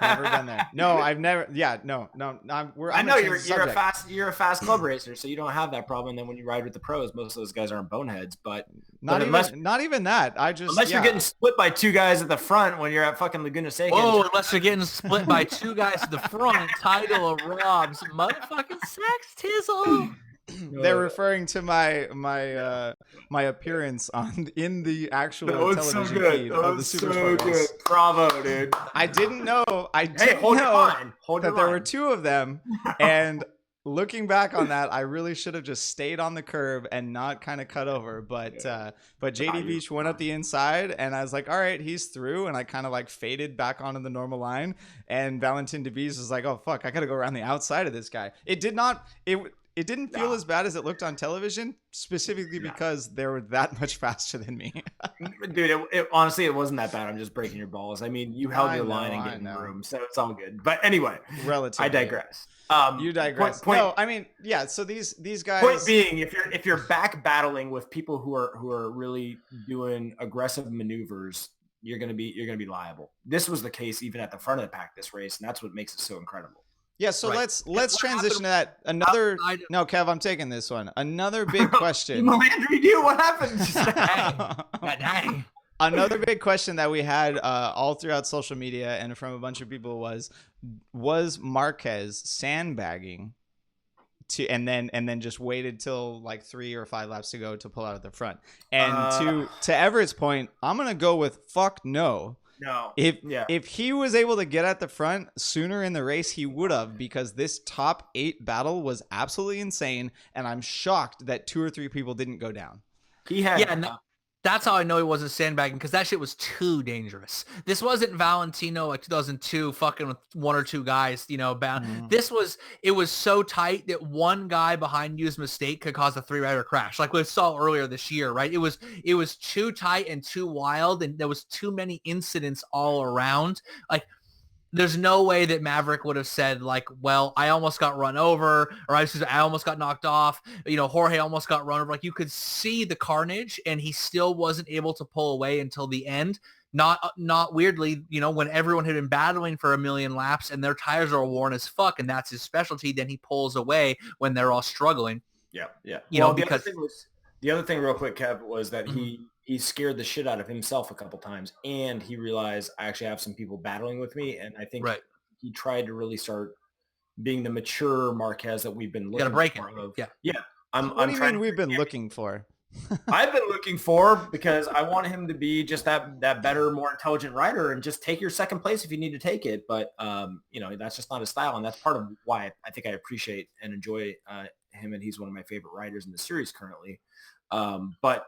B: Never been there. No, I've never. Yeah, no.
A: I know you're a fast club racer, so you don't have that problem. And then when you ride with the pros, most of those guys aren't boneheads. But
B: not even that.
A: Unless you're getting split by 2 guys at the front when you're at fucking Laguna Seca.
C: Oh, unless you're getting split by 2 guys at the front. Title of Rob's motherfucking sex tizzle.
B: They're referring to my appearance in the actual television feed of the Super Sport race.
A: Bravo, dude.
B: I didn't know that there were 2 of them, and looking back on that, I really should have just stayed on the curb and not kind of cut over. But JD Beach went up the inside, and I was like, all right, he's through, and I kind of like faded back onto the normal line, and Valentin Devies was like, oh fuck, I gotta go around the outside of this guy. It didn't feel as bad as it looked on television, specifically because they were that much faster than me.
A: Dude, honestly, it wasn't that bad. I'm just breaking your balls. I mean, you held your line and getting room, so it's all good. But anyway,
B: relatively,
A: I digress.
B: You digress. No, I mean, yeah. So these guys.
A: Point being, if you're back battling with people who are really doing aggressive maneuvers, you're gonna be liable. This was the case even at the front of the pack this race, and that's what makes it so incredible.
B: Yeah, so let's transition to that. No, Kev, I'm taking this one. Another big question.
A: Landry, dude, what happened?
C: Dang.
B: Another big question that we had all throughout social media and from a bunch of people was Marquez sandbagging and then just waited till like 3 or 5 laps to go to pull out at the front. And to Everett's point, I'm gonna go with fuck no.
A: No.
B: If he was able to get at the front sooner in the race, he would have, because this top 8 battle was absolutely insane, and I'm shocked that 2 or 3 people didn't go down.
A: He had.
C: Yeah, that's how I know he wasn't sandbagging, because that shit was too dangerous. This wasn't Valentino like 2002 fucking with 1 or 2 guys, bound. It was so tight that one guy behind you's mistake could cause a 3-rider crash, like we saw earlier this year, right? It was too tight and too wild, and there was too many incidents all around. Like, there's no way that Maverick would have said, like, well, I almost got run over, or I almost got knocked off. Jorge almost got run over. Like, you could see the carnage, and he still wasn't able to pull away until the end. Not weirdly, when everyone had been battling for a million laps and their tires are worn as fuck, and that's his specialty, then he pulls away when they're all struggling.
A: Yeah.
C: Because
A: the other thing real quick, Kev, was that he scared the shit out of himself a couple times, and he realized I actually have some people battling with me, and I think he tried to really start being the mature Marquez that we've been looking for. Yeah.
B: What do you mean we've been looking for?
A: I've been looking for, because I want him to be just that better, more intelligent rider, and just take your second place if you need to take it. But that's just not his style, and that's part of why I think I appreciate and enjoy him, and he's one of my favorite riders in the series currently. But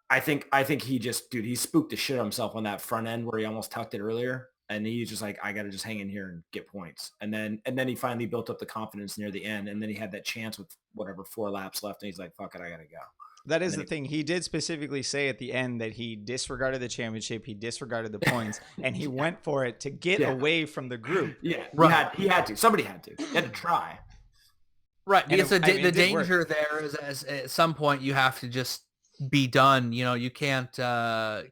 A: I think he spooked the shit out of himself on that front end where he almost tucked it earlier. And he's just like, I got to just hang in here and get points. And then he finally built up the confidence near the end. And then he had that chance with 4 laps left. And he's like, fuck it, I got to go.
B: That is the thing. He did specifically say at the end that he disregarded the championship. He disregarded the points, and he went for it to get away from the group.
A: Yeah, he had to. Somebody had to. He had to try.
C: Right. Because the danger there is, as at some point you have to just be done. You can't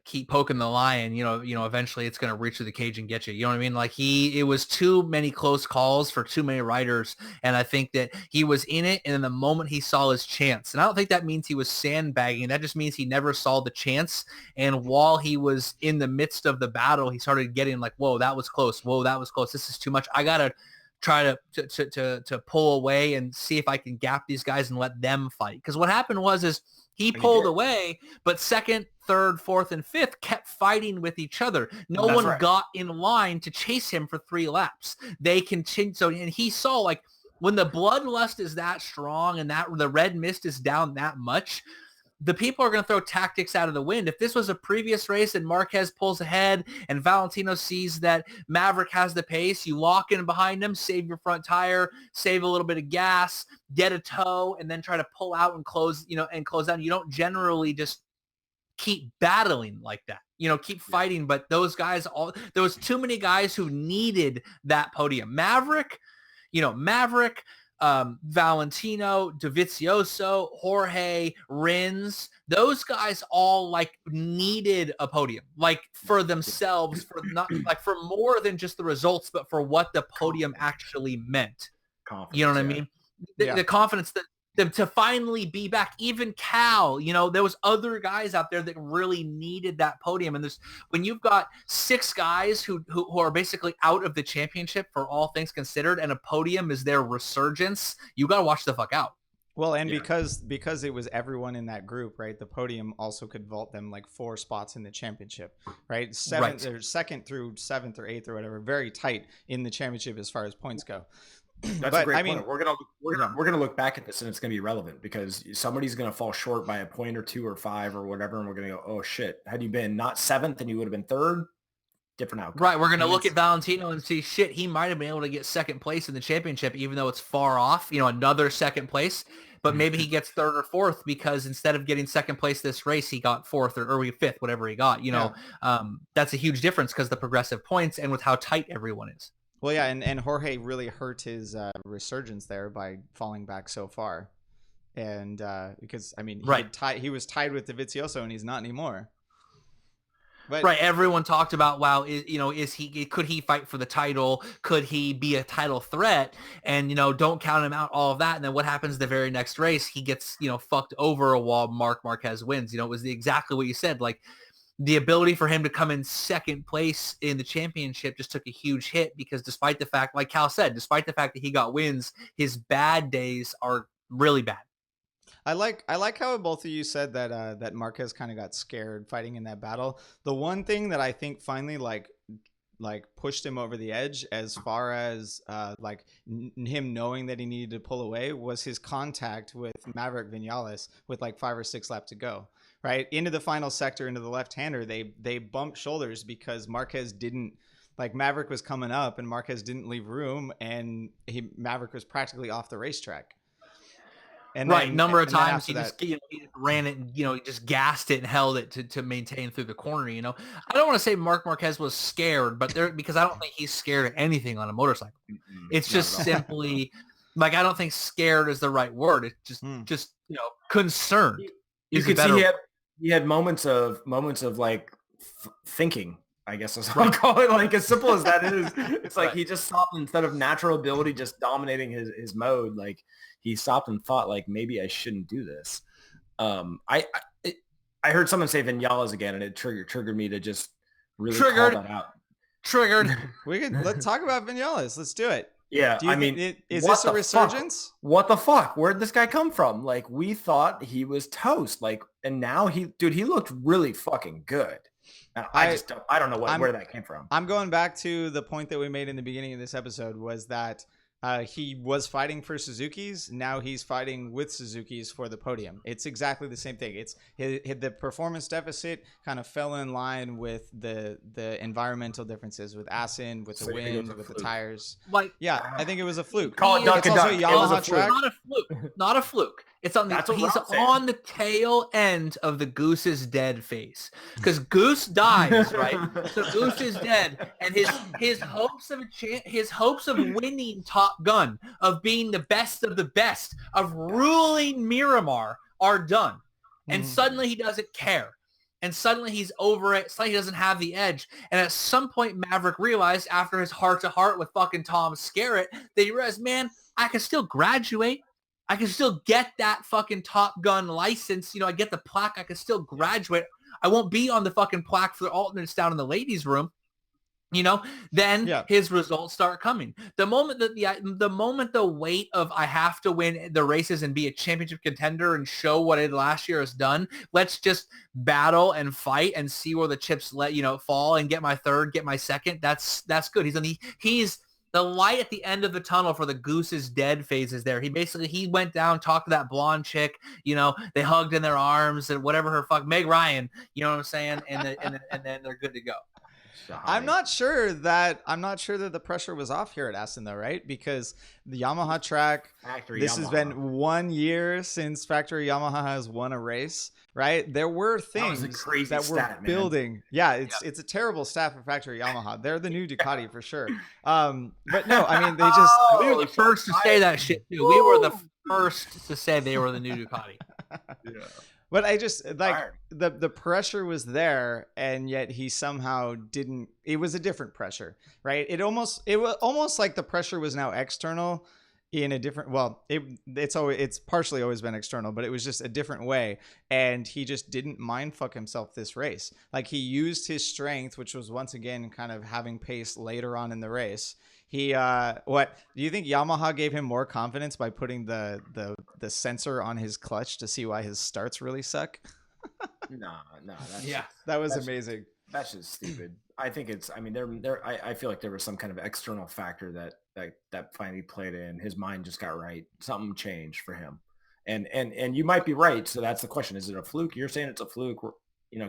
C: keep poking the lion. Eventually it's going to reach through the cage and get you. You know what I mean? Like, it was too many close calls for too many riders, and I think that he was in it, and in the moment he saw his chance. And I don't think that means he was sandbagging. That just means he never saw the chance. And while he was in the midst of the battle, he started getting like, whoa, that was close. Whoa, that was close. This is too much. I gotta try to pull away and see if I can gap these guys and let them fight. Because what happened was he pulled away, but second, third, fourth, and fifth kept fighting with each other. No one got in line to chase him for 3 laps. They continued. So, and he saw, like, when the bloodlust is that strong and that the red mist is down that much, the people are going to throw tactics out of the wind. If this was a previous race and Marquez pulls ahead and Valentino sees that Maverick has the pace, you lock in behind him, save your front tire, save a little bit of gas, get a tow, and then try to pull out and close down. You don't generally just keep battling like that. Keep fighting. But those guys, there was too many guys who needed that podium. Maverick, Valentino, Dovizioso, Jorge, Rins, those guys all like needed a podium, like for themselves, for not like for more than just the results, but for what the podium actually meant. You know what I mean? The confidence that to finally be back. Even Cal, there was other guys out there that really needed that podium. And when you've got 6 guys who are basically out of the championship for all things considered, and a podium is their resurgence, you got to watch the fuck out.
B: Well, and because it was everyone in that group, right? The podium also could vault them like 4 spots in the championship, right? Second through 7th or 8th or whatever, very tight in the championship as far as points go.
A: That's a great point. We're gonna look back at this, and it's gonna be relevant, because somebody's gonna fall short by a point or 2 or 5 or whatever, and we're gonna go, oh shit, had you been not 7th and you would have been 3rd, different outcome.
C: Right, we're gonna look at Valentino and see, shit, he might have been able to get 2nd place in the championship, even though it's far off. Another 2nd place, but maybe he gets 3rd or 4th because instead of getting 2nd place this race, he got 4th or 5th, whatever he got. That's a huge difference because the progressive points and with how tight everyone is.
B: Well, yeah, and Jorge really hurt his resurgence there by falling back so far, and because he was tied with Dovizioso, and he's not anymore. But,
C: right, everyone talked about, wow, could he fight for the title? Could he be a title threat? And don't count him out, all of that. And then what happens the very next race? He gets fucked over while Marquez wins. It was exactly what you said, like. The ability for him to come in 2nd place in the championship just took a huge hit, because despite the fact, like Cal said, despite the fact that he got wins, his bad days are really bad.
B: I like how both of you said that that Marquez kind of got scared fighting in that battle. The one thing that I think finally like pushed him over the edge as far as him knowing that he needed to pull away was his contact with Maverick Viñales with like 5 or 6 laps to go. Right into the final sector, into the left-hander, they bumped shoulders because Marquez didn't. Like Maverick was coming up and Marquez didn't leave room, and Maverick was practically off the racetrack. And
C: right,
B: then,
C: number of
B: and then
C: times he
B: after
C: just he just ran it and he just gassed it and held it to maintain through the corner. I don't want to say Marc Marquez was scared, but because I don't think he's scared of anything on a motorcycle. It's just simply like I don't think scared is the right word. It's just concerned.
A: You could see he had moments of like thinking. I guess that's what I'll call it. Like as simple as that is, it's like he just stopped instead of natural ability just dominating his mode. Like he stopped and thought like maybe I shouldn't do this. I heard someone say Viñales again, and it triggered me to just really call that out.
C: Triggered.
B: Let's talk about Viñales. Let's do it.
A: Yeah,
B: is this a resurgence?
A: What the fuck? Where'd this guy come from? Like we thought he was toast. Like, and now he looked really fucking good. I don't know where that came from.
B: I'm going back to the point that we made in the beginning of this episode was that he was fighting for Suzuki's. Now he's fighting with Suzuki's for the podium. It's exactly the same thing. It's the performance deficit kind of fell in line with the environmental differences with Assen, with the wind, with the tires.
C: Like,
B: yeah, I think it was a fluke.
A: Call it duck and duck.
B: Yamaha track.
C: Not a fluke. Not a fluke. It's on he's on the tail end of the Goose is dead phase because Goose dies, right? So Goose is dead, and his hopes of winning Top Gun, of being the best of the best, of ruling Miramar are done, and suddenly he doesn't care, and suddenly he's over it. Suddenly he doesn't have the edge, and at some point Maverick realized after his heart-to-heart with fucking Tom Skerritt that he realized, man, I can still graduate. I can still get that fucking Top Gun license. I get the plaque. I can still graduate. I won't be on the fucking plaque for the alternates down in the ladies' room. Then his results start coming. The moment that the weight of I have to win the races and be a championship contender and show what it last year has done. Let's just battle and fight and see where the chips fall and get my third, get my second. That's good. He's the light at the end of the tunnel for the Goose is dead phase is there. He went down, talked to that blonde chick, they hugged in their arms and whatever her fuck, Meg Ryan, you know what I'm saying? And then they're good to go.
B: I'm not sure that the pressure was off here at Assen though, right? Because the Yamaha track, has been 1 year since Factory Yamaha has won a race, right? There were things that were building. Man. Yeah, it's a terrible stat for Factory Yamaha. They're the new Ducati for sure. But no, I mean
C: we were the first to say that shit too. We were the first to say they were the new Ducati.
B: Yeah. But I just like the pressure was there, and yet he somehow didn't. It was a different pressure, right? It was almost like the pressure was now external in a different. Well, it's partially always been external, but it was just a different way, and he just didn't mind fuck himself this race. Like he used his strength, which was once again kind of having pace later on in the race. What do you think Yamaha gave him more confidence by putting the sensor on his clutch to see why his starts really suck?
A: No.
B: That was amazing.
A: That's just stupid. I think I feel like there was some kind of external factor that finally played in. His mind just got right. Something changed for him. And you might be right. So that's the question. Is it a fluke? You're saying it's a fluke.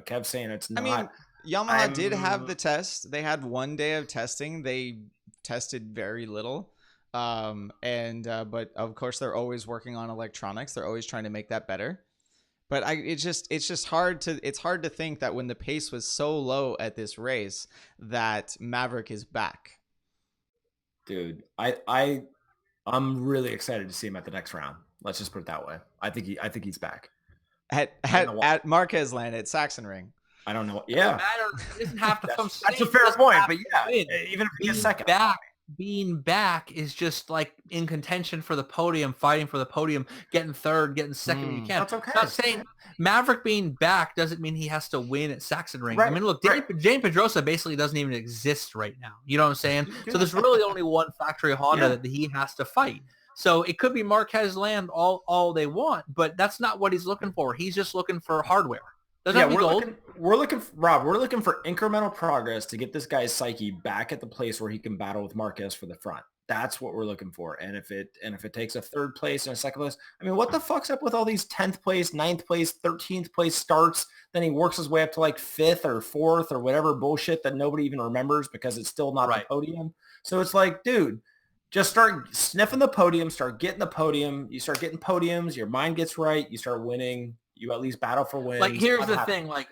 A: Kev's saying it's not.
B: I mean, Yamaha did have the test. They had 1 day of testing. They tested very little. But of course they're always working on electronics. They're always trying to make that better. But it's just hard to think that when the pace was so low at this race that Maverick is back.
A: Dude, I'm really excited to see him at the next round. Let's just put it that way. I think he's back.
B: At Marquez Land at Sachsenring.
A: I don't know. Yeah.
C: It doesn't have to come.
A: That's a fair point, but yeah, even if he's second.
C: Being back is just like in contention for the podium, fighting for the podium, getting third, getting second when you can.
A: That's okay.
C: I'm not saying Maverick being back doesn't mean he has to win at Sachsenring.
A: Right.
C: I mean, look, Dani Pedrosa basically doesn't even exist right now. You know what I'm saying? So there's really only one factory Honda that he has to fight. So it could be Marquez land all they want, but that's not what he's looking for. He's just looking for hardware. Doesn't have to be gold.
A: We're looking for incremental progress to get this guy's psyche back at the place where he can battle with Marquez for the front. That's what we're looking for. And if it takes a third place and a second place, I mean, what the fuck's up with all these 10th place, 9th place, 13th place starts? Then he works his way up to like 5th or 4th or whatever bullshit that nobody even remembers because it's still not the podium. So it's like, dude, just start sniffing the podium, start getting the podium. You start getting podiums, your mind gets right, you start winning. You at least battle for wins.
C: Like, here's the thing, like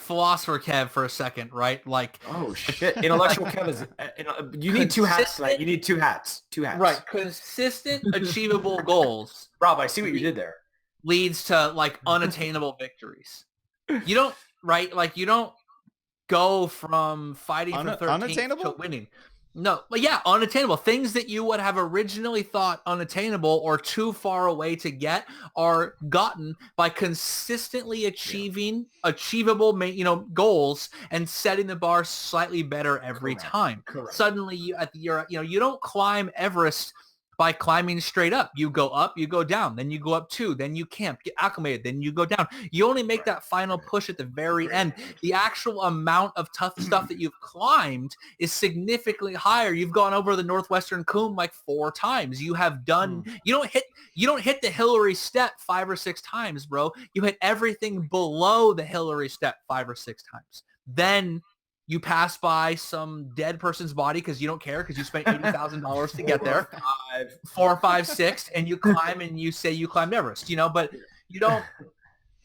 C: philosopher Kev for a second, right? Like,
A: oh shit, intellectual Kev is. You need two hats tonight. You need two hats.
C: Right, consistent, achievable goals.
A: Rob, I see what you did there.
C: Leads to like unattainable victories. You don't, right? Like, you don't go from fighting for 13th to winning. No, but yeah, unattainable. Things that you would have originally thought unattainable or too far away to get are gotten by consistently achievable, goals and setting the bar slightly better every time.
A: Correct.
C: Suddenly, you don't climb Everest by climbing straight up. You go up, you go down, then you go up 2, then you camp, get acclimated, then you go down. You only make that final push at the very end. The actual amount of tough stuff that you've climbed is significantly higher. You've gone over the Northwestern Coombe like 4 times. You have done, you don't hit the Hillary step 5 or 6 times, bro. You hit everything below the Hillary step 5 or 6 times. Then you pass by some dead person's body because you don't care because you spent $80,000 to get there. 4, 5, 6, and you climb and you say you climbed Everest, but you don't.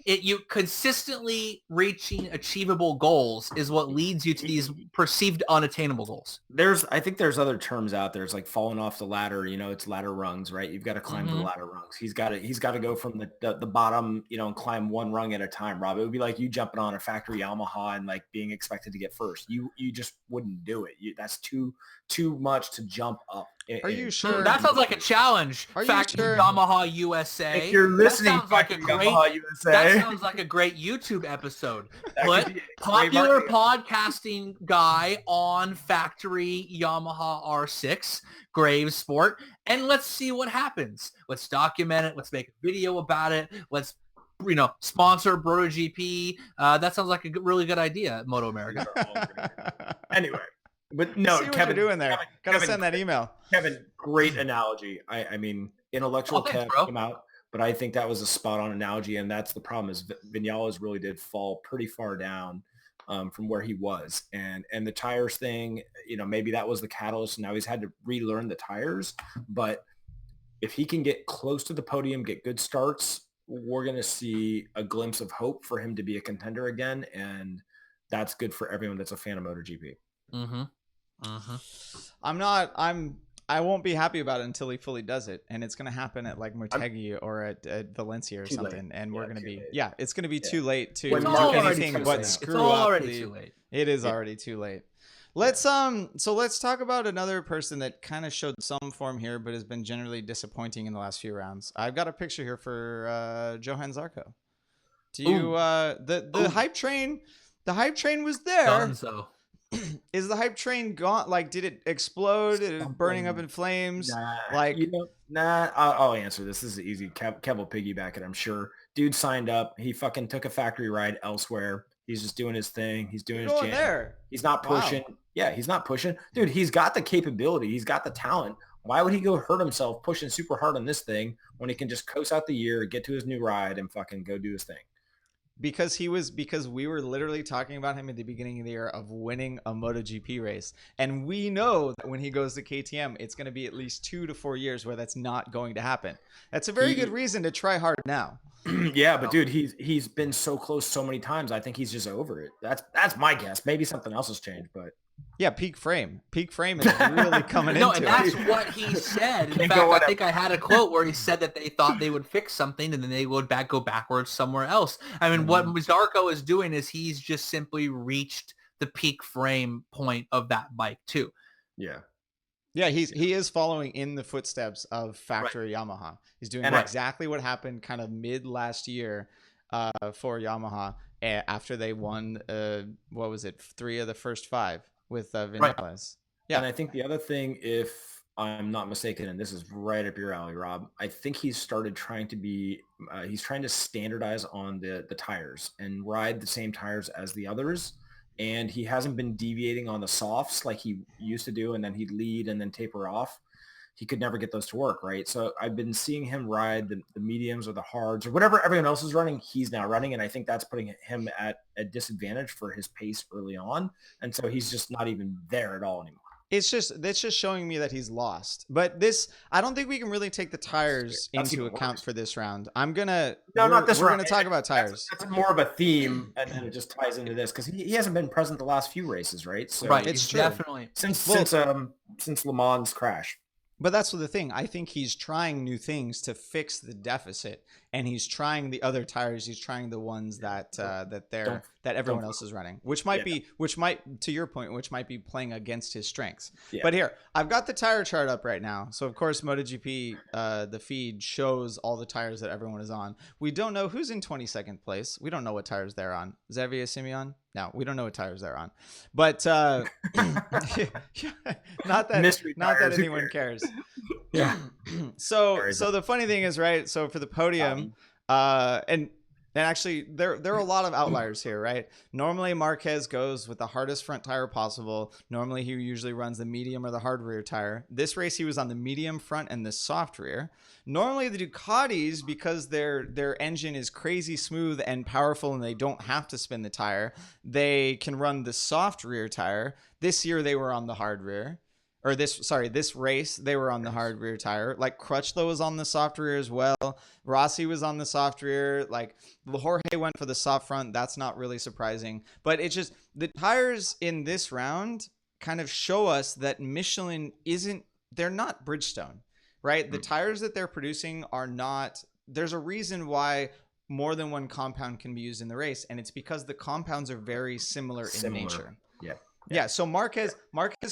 C: You consistently reaching achievable goals is what leads you to these perceived unattainable goals.
A: I think there's other terms out there. It's like falling off the ladder. It's ladder rungs, right? You've got to climb the ladder rungs. He's got to go from the bottom, and climb one rung at a time. Rob, it would be like you jumping on a factory Yamaha and like being expected to get first. You just wouldn't do it. That's too much to jump up.
B: Are you sure?
C: That sounds like a challenge.
B: Are
C: Factory
B: you sure?
C: Yamaha USA.
A: If you're listening,
C: Yamaha USA. That sounds like a great YouTube episode. Put popular podcasting guy on factory Yamaha R6 Graves Sport, and let's see what happens. Let's document it. Let's make a video about it. Let's sponsor BrotoGP. That sounds like a really good idea, Moto America.
A: Anyway. But no,
B: see what
A: Kevin,
B: you're doing there. Gotta send that email.
A: Kevin, great analogy. I mean, intellectual Kev came out, but I think that was a spot on analogy, and that's the problem is Viñales really did fall pretty far down from where he was, and the tires thing, maybe that was the catalyst. Now he's had to relearn the tires, but if he can get close to the podium, get good starts, we're gonna see a glimpse of hope for him to be a contender again, and that's good for everyone that's a fan of MotoGP.
B: I won't be happy about it until he fully does it, and it's gonna happen at like Motegi or at Valencia or something, and we're gonna be it's gonna be too late to do anything but screw up.
C: Too late.
B: It is already too late. Let's talk about another person that kind of showed some form here, but has been generally disappointing in the last few rounds. I've got a picture here for Johann Zarco. Do you the hype train? The hype train was there.
C: Dunzo.
B: Is the hype train gone? Like, did it explode? Is it burning up in flames?
A: I'll answer this. This is easy. Kev will piggyback it, I'm sure. Dude signed up. He fucking took a factory ride elsewhere. He's just doing his thing. He's doing his jam.
B: There.
A: He's not pushing. Wow. Yeah, he's not pushing. Dude, he's got the capability. He's got the talent. Why would he go hurt himself pushing super hard on this thing when he can just coast out the year, get to his new ride, and fucking go do his thing?
B: Because we were literally talking about him at the beginning of the year of winning a MotoGP race. And we know that when he goes to KTM, it's going to be at least 2 to 4 years where that's not going to happen. That's a very good reason to try hard now.
A: Yeah, but dude, he's been so close so many times. I think he's just over it. That's my guess. Maybe something else has changed, but
B: yeah, peak frame is really coming into it.
C: No, and that's what he said. In fact, I think I had a quote where he said that they thought they would fix something and then they would go backwards somewhere else. I mean, what Zarco is doing is he's just simply reached the peak frame point of that bike too.
A: Yeah.
B: Yeah, he is following in the footsteps of factory Yamaha. He's doing exactly what happened kind of mid last year for Yamaha after they won, 3 of the first 5 with Viñales.
A: Yeah. And I think the other thing, if I'm not mistaken, and this is right up your alley, Rob, I think he's started trying to be, he's trying to standardize on the tires and ride the same tires as the others. And he hasn't been deviating on the softs like he used to do, and then he'd lead and then taper off. He could never get those to work, right? So I've been seeing him ride the mediums or the hards or whatever everyone else is running, he's now running. And I think that's putting him at a disadvantage for his pace early on. And so he's just not even there at all anymore.
B: It's just showing me that he's lost. But this, I don't think we can really take the tires into account for this round. Not this round. We're gonna talk about tires.
A: That's more of a theme, and then it just ties into this because he hasn't been present the last few races, right? So
C: right,
B: it's true.
C: Definitely
A: since Le Mans crash.
B: But that's the thing. I think he's trying new things to fix the deficit, and he's trying the other tires. He's trying the ones that everyone else is running, which might to your point, which might be playing against his strengths. Yeah. But here, I've got the tire chart up right now. So of course, MotoGP, the feed shows all the tires that everyone is on. We don't know who's in 22nd place. We don't know what tires they're on. Xavier Simeon? No, we don't know what tires they're on. But not that anyone cares.
A: Yeah.
B: So the funny thing is, right? So for the podium, and actually there are a lot of outliers here, right? Normally Marquez goes with the hardest front tire possible. Normally he usually runs the medium or the hard rear tire. This race he was on the medium front and the soft rear. Normally the Ducatis, because their engine is crazy smooth and powerful and they don't have to spin the tire, they can run the soft rear tire. This year they were on the hard rear. Or this race, they were on the hard rear tire. Like Crutchlow was on the soft rear as well. Rossi was on the soft rear. Like Jorge went for the soft front. That's not really surprising. But it's just the tires in this round kind of show us that Michelin they're not Bridgestone, right? The tires that they're producing are not, there's a reason why more than one compound can be used in the race. And it's because the compounds are very similar in nature. Yeah, so Marquez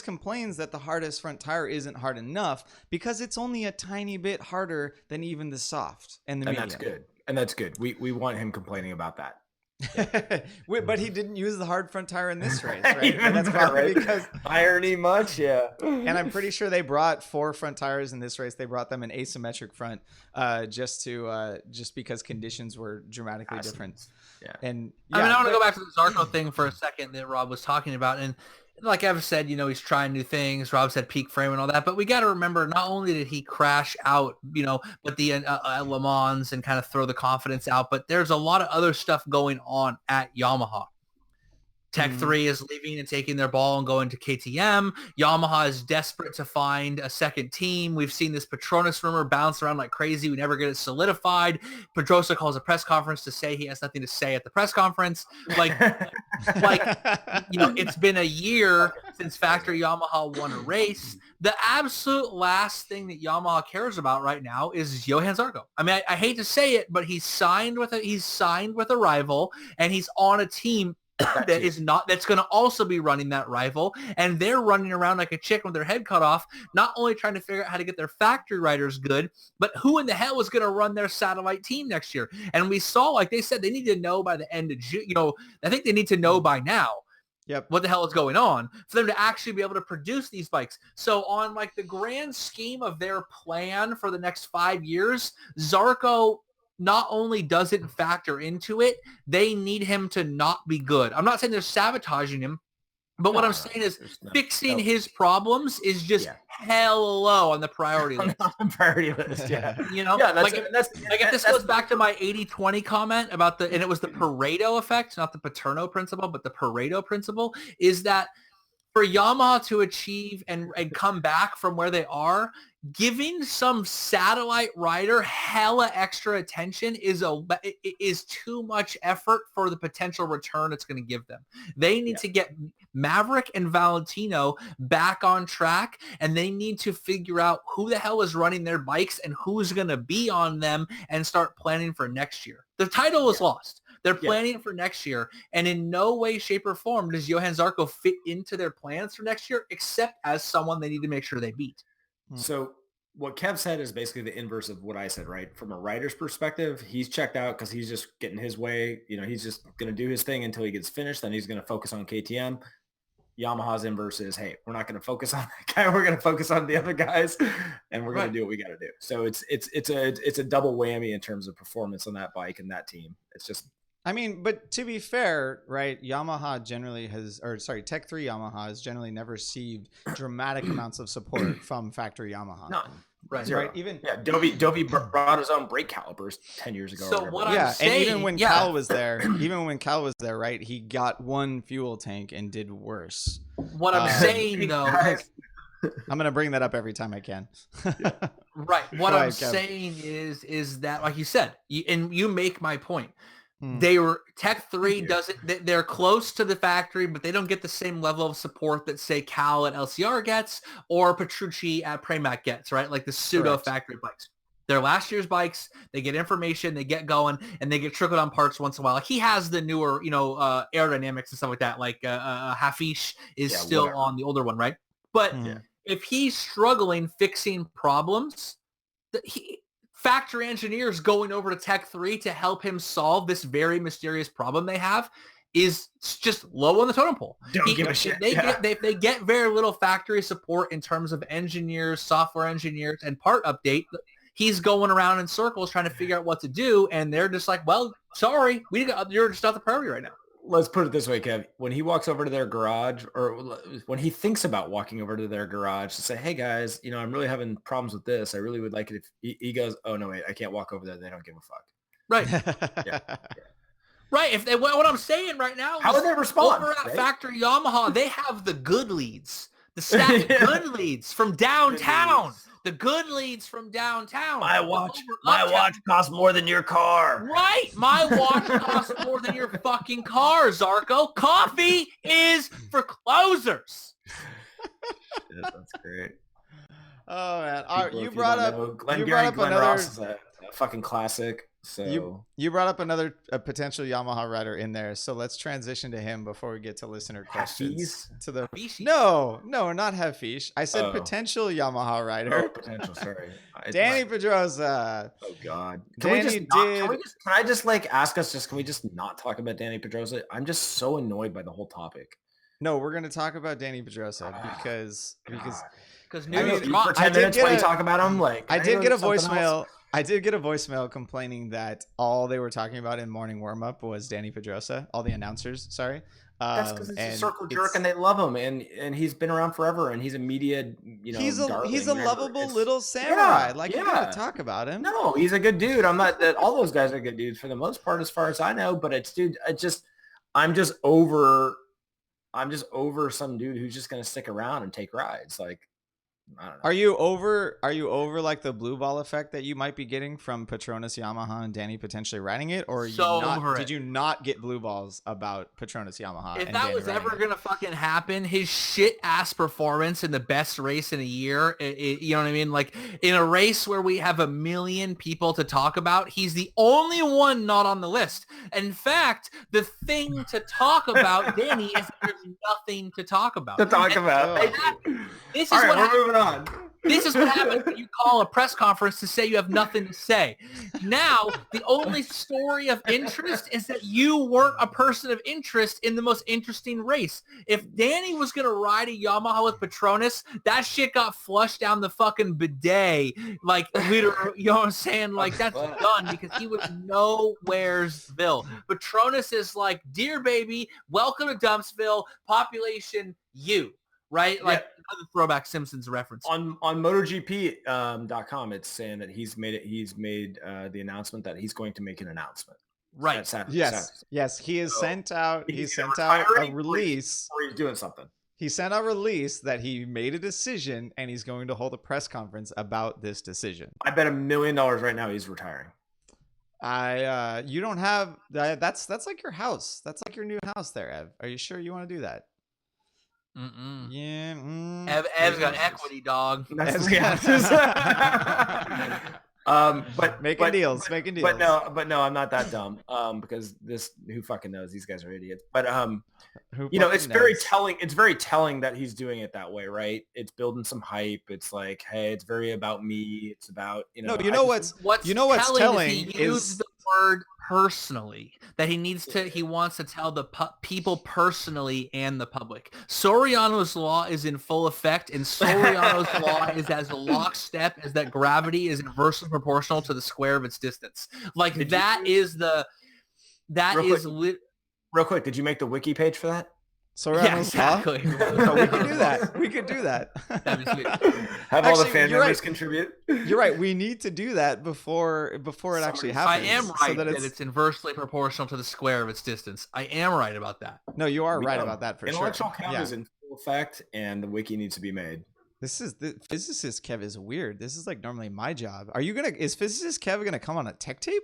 B: complains that the hardest front tire isn't hard enough because it's only a tiny bit harder than even the soft and the medium.
A: That's good. We want him complaining about that.
B: But he didn't use the hard front tire in this race, right? And that's probably because
A: irony much, yeah.
B: And I'm pretty sure they brought 4 front tires in this race. They brought them an asymmetric front, just because conditions were dramatically different.
A: Yeah.
B: And
C: I want to go back to the Zarco thing for a second that Rob was talking about. And like I've said, he's trying new things. Rob said peak frame and all that. But we got to remember, not only did he crash out, but the Le Mans and kind of throw the confidence out, but there's a lot of other stuff going on at Yamaha. Tech3 is leaving and taking their ball and going to KTM. Yamaha is desperate to find a second team. We've seen this Petronas rumor bounce around like crazy. We never get it solidified. Pedrosa calls a press conference to say he has nothing to say at the press conference. It's been a year since Factory Yamaha won a race. The absolute last thing that Yamaha cares about right now is Johann Zarco. I mean, I hate to say it, but he's signed with a rival, and he's on a team that's going to also be running that rival, and they're running around like a chicken with their head cut off, not only trying to figure out how to get their factory riders good, but who in the hell is going to run their satellite team next year. And we saw, like they said, they need to know by the end of June. I think they need to know by now what the hell is going on for them to actually be able to produce these bikes. So on like the grand scheme of their plan for the next 5 years, Zarco not only doesn't factor into it, they need him to not be good. I'm not saying they're sabotaging him, but what I'm saying is fixing his problems is just hell low on the priority list.
A: On the priority list,
C: If this goes back to my 80-20 comment about and it was the Pareto effect, not the Paterno principle, but the Pareto principle, is that for Yamaha to achieve and come back from where they are, giving some satellite rider hella extra attention is too much effort for the potential return it's going to give them. They need to get Maverick and Valentino back on track, and they need to figure out who the hell is running their bikes and who's going to be on them and start planning for next year. The title is lost. They're planning for next year, and in no way, shape, or form does Johann Zarco fit into their plans for next year, except as someone they need to make sure they beat.
A: So what Kev said is basically the inverse of what I said, right? From a rider's perspective, he's checked out because he's just getting his way. He's just going to do his thing until he gets finished. Then he's going to focus on KTM. Yamaha's inverse is, hey, we're not going to focus on that guy. We're going to focus on the other guys, and we're going to do what we got to do. So it's a double whammy in terms of performance on that bike and that team. It's just,
B: I mean, but to be fair, right? Yamaha generally Tech3 Yamaha has generally never received dramatic amounts of support from factory Yamaha.
A: none.
C: Right.
A: Zero.
B: Right. Even
A: Dovey brought his own brake calipers 10 years ago.
C: So what I'm saying,
B: and even when Cal was there, right, he got one fuel tank and did worse.
C: What I'm saying though,
B: I'm gonna bring that up every time I can.
C: Right. What I'm saying is that, like you said, and you make my point. They were Tech3 doesn't. They're close to the factory, but they don't get the same level of support that say Cal at LCR gets or Petrucci at Pramac gets. Right, like the pseudo factory bikes. They're last year's bikes. They get information, they get going, and they get trickled on parts once in a while. Like he has the newer, aerodynamics and stuff like that. Like Hafish is still on the older one, right? But if he's struggling fixing problems, factory engineers going over to Tech3 to help him solve this very mysterious problem they have is just low on the totem pole.
A: Don't give a shit.
C: They get very little factory support in terms of engineers, software engineers, and part update. He's going around in circles trying to figure out what to do, and they're just like, well, sorry, you're just not the priority right now.
A: Let's put it this way, Kev. When he walks over to their garage, or when he thinks about walking over to their garage to say, hey, guys, I'm really having problems with this. I really would like it if he goes, oh, no, wait, I can't walk over there. They don't give a fuck.
C: Right. Right. If they, what I'm saying right now,
A: how would they respond?
C: Over at Factory Yamaha, they have the good leads, the stack of good leads from downtown. The good leads from downtown.
A: My watch costs more than your car.
C: Right. My watch costs more than your fucking car, Zarco. Coffee is for closers.
A: Shit, that's great.
B: Oh man. You brought up Glenn
A: Ross is a fucking classic. So
B: you brought up a potential Yamaha rider in there. So let's transition to him before we get to listener questions. No, not Hafish. I said potential Yamaha rider.
A: Oh, potential. Sorry,
B: Dani Pedrosa.
A: Oh God. Can I just ask us? Can we just not talk about Dani Pedrosa? I'm just so annoyed by the whole topic.
B: No, we're gonna talk about Dani Pedrosa because
A: for 10
B: I
A: minutes when you talk about him,
B: I did get a voicemail. I did get a voicemail complaining that all they were talking about in morning warm-up was Dani Pedrosa. All the announcers, sorry.
A: That's because he's a circle jerk and they love him, and he's been around forever, and he's a media, he's a lovable little samurai. You gotta talk about him. No, he's a good dude. I'm not that all those guys are good dudes for the most part, as far as I know. But I'm just over some dude who's just gonna stick around and take rides. Like, I don't know.
B: Are you over like the blue ball effect that you might be getting from Petronas Yamaha and Dani potentially riding it, or did you not get blue balls about Petronas Yamaha?
C: If that was ever gonna fucking happen, his shit ass performance in the best race in a year, you know what I mean? Like in a race where we have 1 million people to talk about, he's the only one not on the list. In fact, the thing to talk about, Dani, is there's nothing to talk about. This is what happens. This is what happens when you call a press conference to say you have nothing to say. Now, the only story of interest is that you weren't a person of interest in the most interesting race. If Dani was going to ride a Yamaha with Petronas, that shit got flushed down the fucking bidet. Like, literally, you know what I'm saying? Like, that's done because he was nowheresville. Petronas is like, dear baby, welcome to Dumpsville, population you. Right? Like another throwback Simpsons reference.
A: On MotoGP.com, it's saying that he's made the announcement that he's going to make an announcement.
B: Right. Yes. He has sent out a release.
A: Or he's doing something.
B: He sent out a release that he made a decision and he's going to hold a press conference about this decision.
A: I bet $1 million right now he's retiring.
B: You don't have that's like your house. That's like your new house there, Ev. Are you sure you want to do that?
C: Mm-mm.
B: Yeah.
C: Ev's got equity, dog.
A: But
B: making deals.
A: But no, I'm not that dumb. Because who fucking knows? These guys are idiots. But it's very telling. It's very telling that he's doing it that way, right? It's building some hype. It's like, hey, it's very about me. It's about
B: No, what's telling
C: is the word personally, that he wants to tell the people personally and the public. Soriano's law is in full effect, and Soriano's law is as lockstep as that gravity is inversely proportional to the square of its distance. Like
A: Real quick, did you make the wiki page for that?
B: Yeah, exactly. So we could do that. We could do that.
C: That'd be sweet.
A: Have all the fan members contribute.
B: You're right. We need to do that before it actually happens.
C: I am right that it's inversely proportional to the square of its distance. I am right about that.
B: No, you are right about that for sure.
A: Intellectual count is in full effect, and the wiki needs to be made.
B: This is the physicist Kev is weird. This is like normally my job. Is physicist Kev gonna come on a tech tape?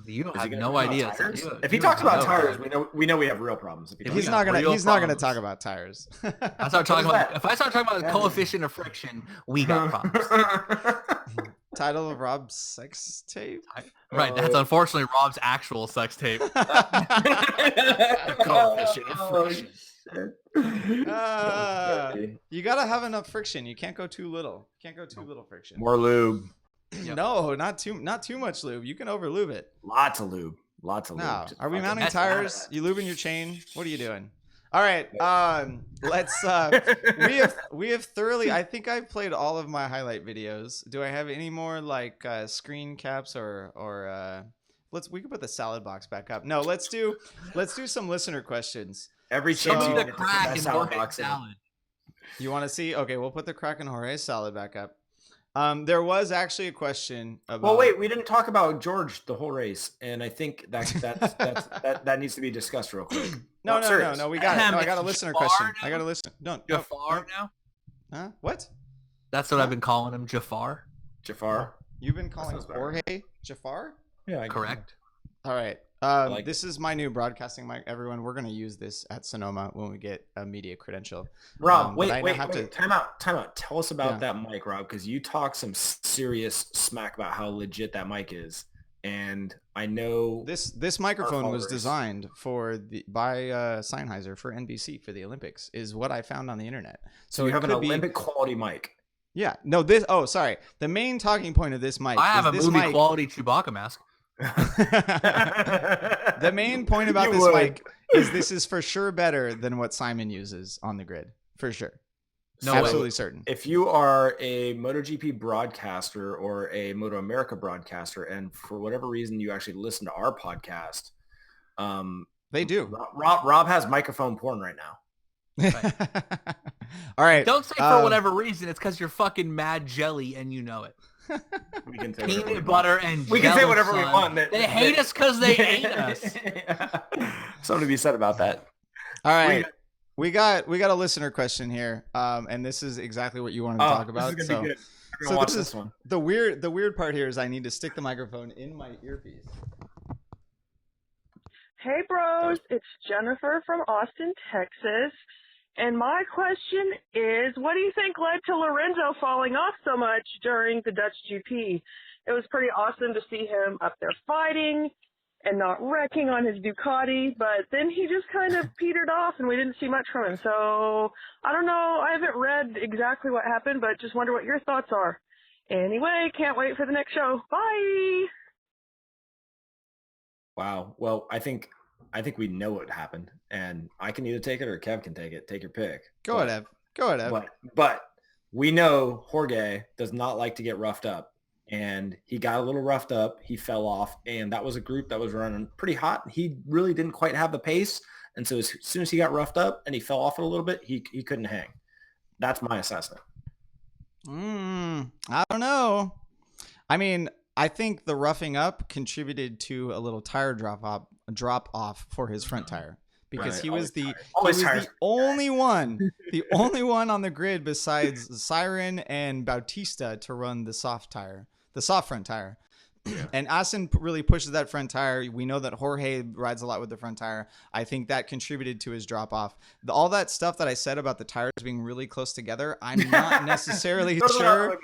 C: You have no idea.
A: If he talks about tires, we know we have real problems.
B: He's not gonna talk about tires.
C: If I start talking about the coefficient of friction, we got problems.
B: Title of Rob's sex tape?
C: Right, that's unfortunately Rob's actual sex tape. Coefficient of friction.
B: You gotta have enough friction. You can't go too little. Friction.
A: More lube.
B: Yep. No, not too much lube. You can over lube it.
A: Lots of lube.
B: No. Are we mounting tires? You lubing your chain? What are you doing? All right. Let's we have thoroughly, I think I played all of my highlight videos. Do I have any more like screen caps or we could put the salad box back up. No, let's do some listener questions.
A: Every chance you
C: get the crack and Jorge salad.
B: You want to see? Okay, we'll put the crack and Jorge salad back up. There was actually a question about.
A: Well, wait, we didn't talk about George the whole race, and I think that needs to be discussed real quick.
B: No, we got it. No, I got a listener question. I got a listen. No,
C: Jafar now.
B: Huh? What?
C: That's what I've been calling him, Jafar.
B: You've been calling Jorge Jafar?
A: Yeah,
B: correct. All right. This is my new broadcasting mic. Everyone, we're going to use this at Sonoma when we get a media credential.
A: Rob, wait. Time out. Tell us about that mic, Rob, because you talk some serious smack about how legit that mic is. And I know
B: this microphone was designed by Sennheiser for NBC for the Olympics, is what I found on the internet.
A: So you have an Olympic quality mic.
B: Yeah. No, sorry. The main talking point of this mic.
C: I have a movie quality Chewbacca mask.
B: The main point about this mic is this is for sure better than what Simon uses on the grid. For sure. No, absolutely certain.
A: If you are a MotoGP broadcaster or a Moto America broadcaster, and for whatever reason you actually listen to our podcast,
B: they do.
A: Rob has microphone porn right now.
B: Right. All right.
C: Don't say for whatever reason. It's because you're fucking mad jelly and you know it.
A: We can say
C: peanut butter and
A: we can say whatever we want.
C: They hate us because they hate us.
B: Something to be said about that. All right. We got a listener question here, and this is exactly what you wanted to talk about.
A: This is gonna be good.
B: So this one. The weird part here is I need to stick the microphone in my earpiece.
D: Hey bros, it's Jennifer from Austin, Texas. And my question is, what do you think led to Lorenzo falling off so much during the Dutch GP? It was pretty awesome to see him up there fighting and not wrecking on his Ducati, but then he just kind of petered off and we didn't see much from him. So I don't know. I haven't read exactly what happened, but just wonder what your thoughts are. Anyway, can't wait for the next show. Bye.
A: Wow. Well, I think we know what happened, and I can either take it or Kev can take it. Take your pick.
B: Go ahead.
A: But we know Jorge does not like to get roughed up, and he got a little roughed up. He fell off, and that was a group that was running pretty hot. He really didn't quite have the pace, and so as soon as he got roughed up and he fell off it a little bit, he couldn't hang. That's my assessment.
B: I don't know. I mean, I think the roughing up contributed to a little tire drop off for his front tire, because he was the only one on the grid besides Siren and Bautista to run the soft front tire. Yeah. And Assen really pushes that front tire. We know that Jorge rides a lot with the front tire. I think that contributed to his drop off. All that stuff that I said about the tires being really close together, I'm not necessarily sure.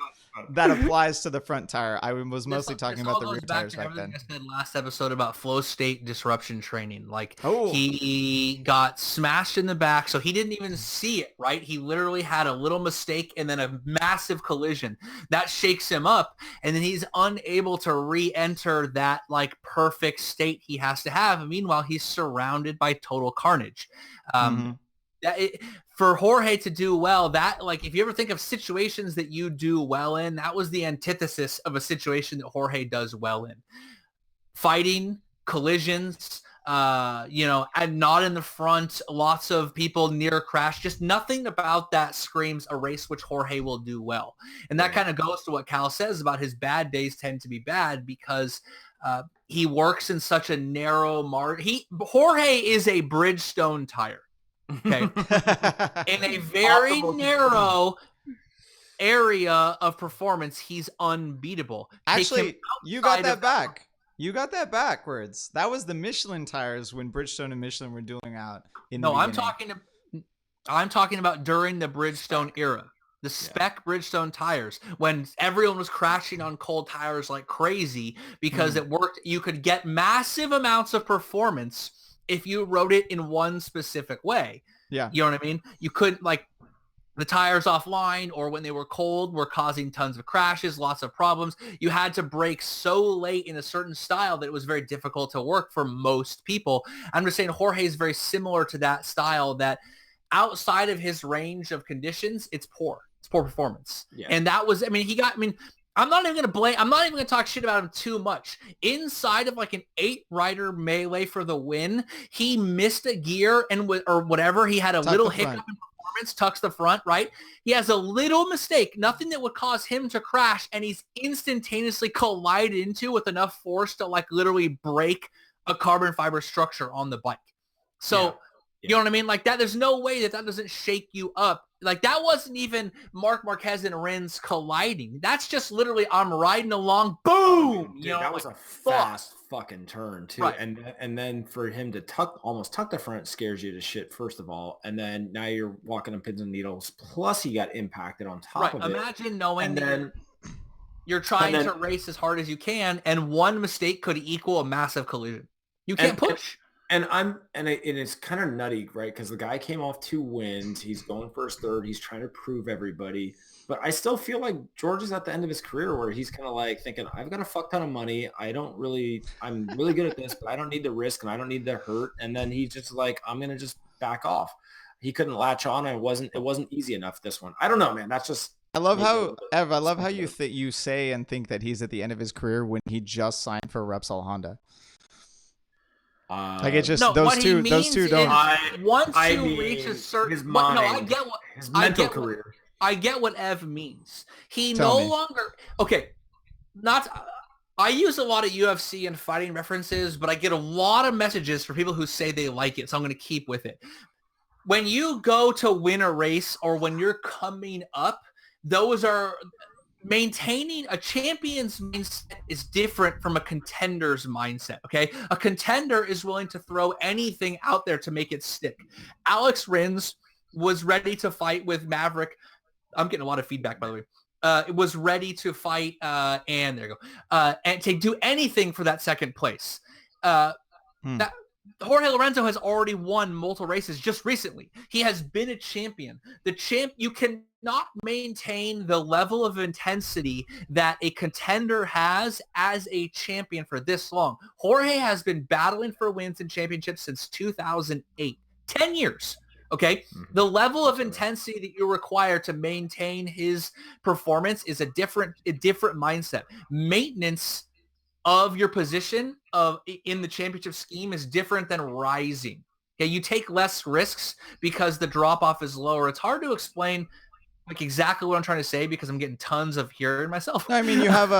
B: that applies to the front tire. I was mostly talking about the rear tires back then.
C: I said last episode about flow state disruption training. Like
B: Oh.
C: he got smashed in the back, so he didn't even see it, right? He literally had a little mistake and then a massive collision. That shakes him up, and then he's unable to re-enter that like perfect state he has to have. And meanwhile, he's surrounded by total carnage. For Jorge to do well, that like if you ever think of situations that you do well in, that was the antithesis of a situation that Jorge does well in. Fighting, collisions, and not in the front, lots of people near crash, just nothing about that screams a race which Jorge will do well. And that kind of goes to what Cal says about his bad days tend to be bad because he works in such a narrow margin. Jorge is a Bridgestone tire. Okay. In a very narrow area of performance, he's unbeatable.
B: Actually, you got that back. You got that backwards. That was the Michelin tires when Bridgestone and Michelin were dueling out.
C: I'm talking about during the Bridgestone era. The spec Bridgestone tires, when everyone was crashing on cold tires like crazy because it worked. You could get massive amounts of performance if you rode it in one specific way.
B: Yeah.
C: You know what I mean? You couldn't like the tires offline or when they were cold were causing tons of crashes, lots of problems. You had to brake so late in a certain style that it was very difficult to work for most people. I'm just saying Jorge is very similar to that style that outside of his range of conditions, it's poor. It's poor performance. Yeah. And that was, I'm not even going to talk shit about him too much. Inside of like an 8-rider melee for the win, he missed a gear or whatever. He had a little hiccup in performance, tucks the front, right? He has a little mistake, nothing that would cause him to crash, and he's instantaneously collided into with enough force to like literally break a carbon fiber structure on the bike. So, you know what I mean? Like that, there's no way that doesn't shake you up. Like that wasn't even Marc Marquez and Rins colliding. That's just literally I'm riding along, boom.
A: Dude, that was a fast fucking turn too. Right. And then for him to almost tuck the front scares you to shit first of all. And then now you're walking on pins and needles. Plus he got impacted on top of it.
C: Imagine knowing that you're trying to race as hard as you can, and one mistake could equal a massive collision. You can't push.
A: And it's kind of nutty, right? Because the guy came off 2 wins. He's going for his 3rd. He's trying to prove everybody. But I still feel like George is at the end of his career where he's kind of like thinking, I've got a fuck ton of money. I'm really good at this, but I don't need the risk and I don't need the hurt. And then he's just like, I'm going to just back off. He couldn't latch on. And it wasn't easy enough, this one. I don't know, man. That's just...
B: I love how you say and think that he's at the end of his career when he just signed for Repsol Honda. Like it's just those two don't.
C: Once you reach a certain,
A: his mind, his mental career.
C: I get what Ev means. He no longer I use a lot of UFC and fighting references, but I get a lot of messages for people who say they like it, so I'm going to keep with it. When you go to win a race or when you're coming up, those are. Maintaining a champion's mindset is different from a contender's mindset, okay? A contender is willing to throw anything out there to make it stick. Alex Rins was ready to fight with Maverick. I'm getting a lot of feedback, by the way. It was ready to fight, and there you go, and to do anything for that second place. Jorge Lorenzo has already won multiple races just recently. He has been a champion. You cannot maintain the level of intensity that a contender has as a champion for this long. Jorge has been battling for wins and championships since 2008. 10 years. Okay? Mm-hmm. The level of intensity that you require to maintain his performance is a different mindset. Maintenance of your position in the championship scheme is different than rising. Okay, you take less risks because the drop off is lower. It's hard to explain like exactly what I'm trying to say because I'm getting tons of hearing myself.
B: I mean, you have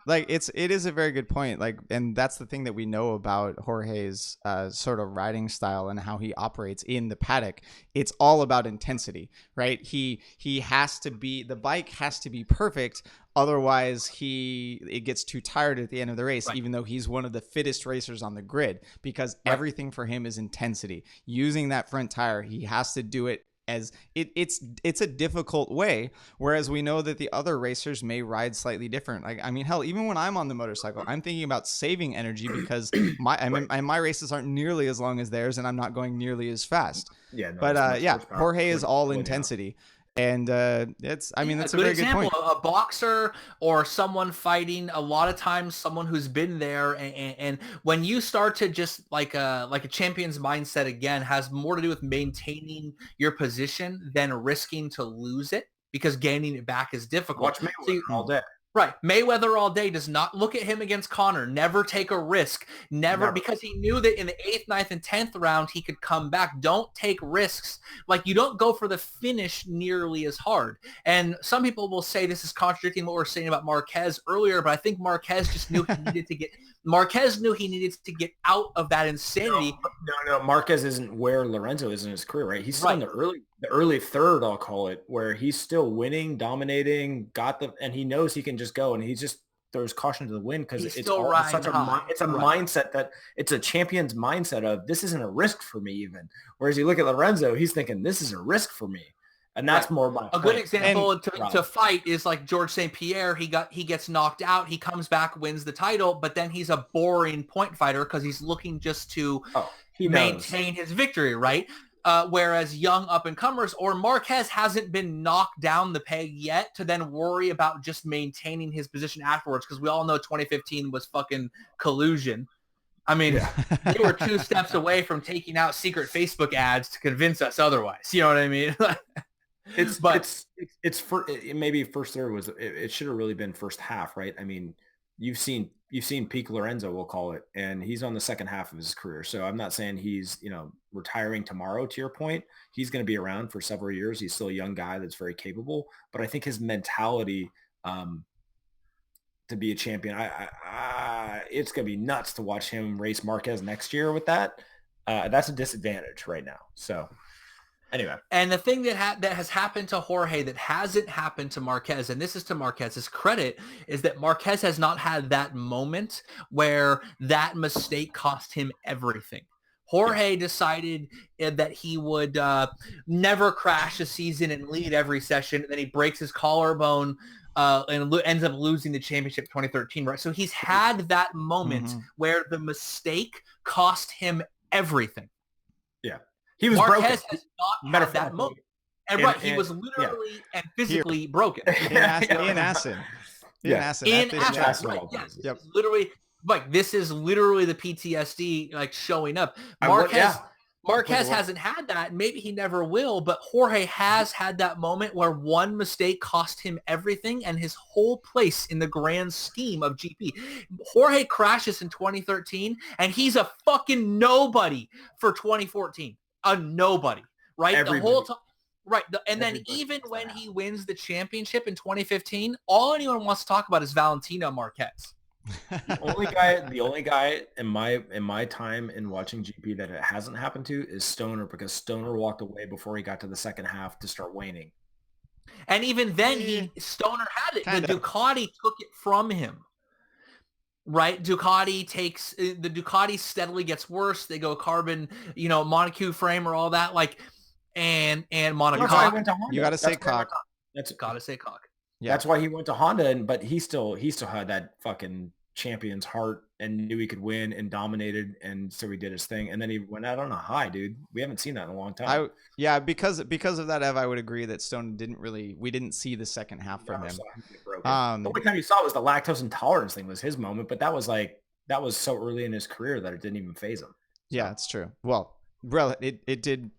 B: it is a very good point. Like, and that's the thing that we know about Jorge's sort of riding style and how he operates in the paddock. It's all about intensity, right? He has to be, the bike has to be perfect. Otherwise, it gets too tired at the end of the race, right, even though he's one of the fittest racers on the grid, because everything for him is intensity. Using that front tire, he has to do it as it's a difficult way. Whereas we know that the other racers may ride slightly different. Like, I mean, hell, even when I'm on the motorcycle, I'm thinking about saving energy because my races aren't nearly as long as theirs, and I'm not going nearly as fast.
A: Yeah, no,
B: But yeah, Jorge is all
A: down.
B: intensity. And that's a very
C: good example.
B: Good point.
C: A boxer or someone fighting, a lot of times someone who's been there, and when you start to just like a champion's mindset again, has more to do with maintaining your position than risking to lose it, because gaining it back is difficult.
A: Watch Mayweather all day.
C: Right. Mayweather all day does not look at him against Conor. Never take a risk. Never. Because he knew that in the 8th, 9th, and 10th round, he could come back. Don't take risks. Like, you don't go for the finish nearly as hard. And some people will say this is contradicting what we were saying about Marquez earlier, but I think Marquez just knew he needed to get out of that insanity.
A: No. Marquez isn't where Lorenzo is in his career, right? He's still in the early third, I'll call it, where he's still winning, dominating, and he knows he can just go, and he just throws caution to the wind because it's a mindset that it's a champion's mindset of this isn't a risk for me even. Whereas you look at Lorenzo, he's thinking this is a risk for me. And that's more my point.
C: Good example to fight is like George St. Pierre. He gets knocked out. He comes back, wins the title, but then he's a boring point fighter because he's looking just to maintain his victory, right? Whereas young up-and-comers or Marquez hasn't been knocked down the peg yet to then worry about just maintaining his position afterwards, because we all know 2015 was fucking collusion. I mean, they were 2 steps away from taking out secret Facebook ads to convince us otherwise. You know what I mean?
A: Maybe first third was it should have really been first half, right? I mean, you've seen peak Lorenzo, we'll call it, and he's on the second half of his career. So I'm not saying he's retiring tomorrow. To your point, he's going to be around for several years. He's still a young guy that's very capable, but I think his mentality to be a champion, it's going to be nuts to watch him race Marquez next year with that. That's a disadvantage right now. So. Anyway.
C: And the thing that has happened to Jorge that hasn't happened to Marquez, and this is to Marquez's credit, is that Marquez has not had that moment where that mistake cost him everything. Jorge decided that he would never crash a season and lead every session, and then he breaks his collarbone and ends up losing the championship 2013, right? So he's had that moment where the mistake cost him everything.
A: Yeah. He was
C: Marquez
A: broken.
C: has not had that moment. And he was literally and physically broken.
B: In Assen. In Assen.
C: Right, yes. Yep. Literally, like, this is literally the PTSD, like, showing up. Marquez hasn't had that. Maybe he never will, but Jorge has had that moment where one mistake cost him everything and his whole place in the grand scheme of GP. Jorge crashes in 2013, and he's a fucking nobody for 2014. A nobody, right?
A: Everybody.
C: The whole time. Right. And then even when he wins the championship in 2015, all anyone wants to talk about is Valentino Marquez.
A: The only guy in my time in watching GP that it hasn't happened to is Stoner, because Stoner walked away before he got to the second half to start waning.
C: And even then, Stoner had it. The Ducati took it from him. Right, the Ducati steadily gets worse. They go carbon, monocoque frame or all that, like, and monocoque.
B: You got to say cock.
C: That's gotta say cock.
A: Yeah, that's why he went to Honda, but he still had that fucking champion's heart and knew he could win and dominated, and so he did his thing, and then he went out on a high, dude. We haven't seen that in a long time.
B: Because of that, Ev, I would agree that Stone we didn't see the second half from him.
A: The only time you saw was the lactose intolerance thing was his moment, but that was so early in his career that it didn't even phase him.
B: Yeah, it's true. Well, it did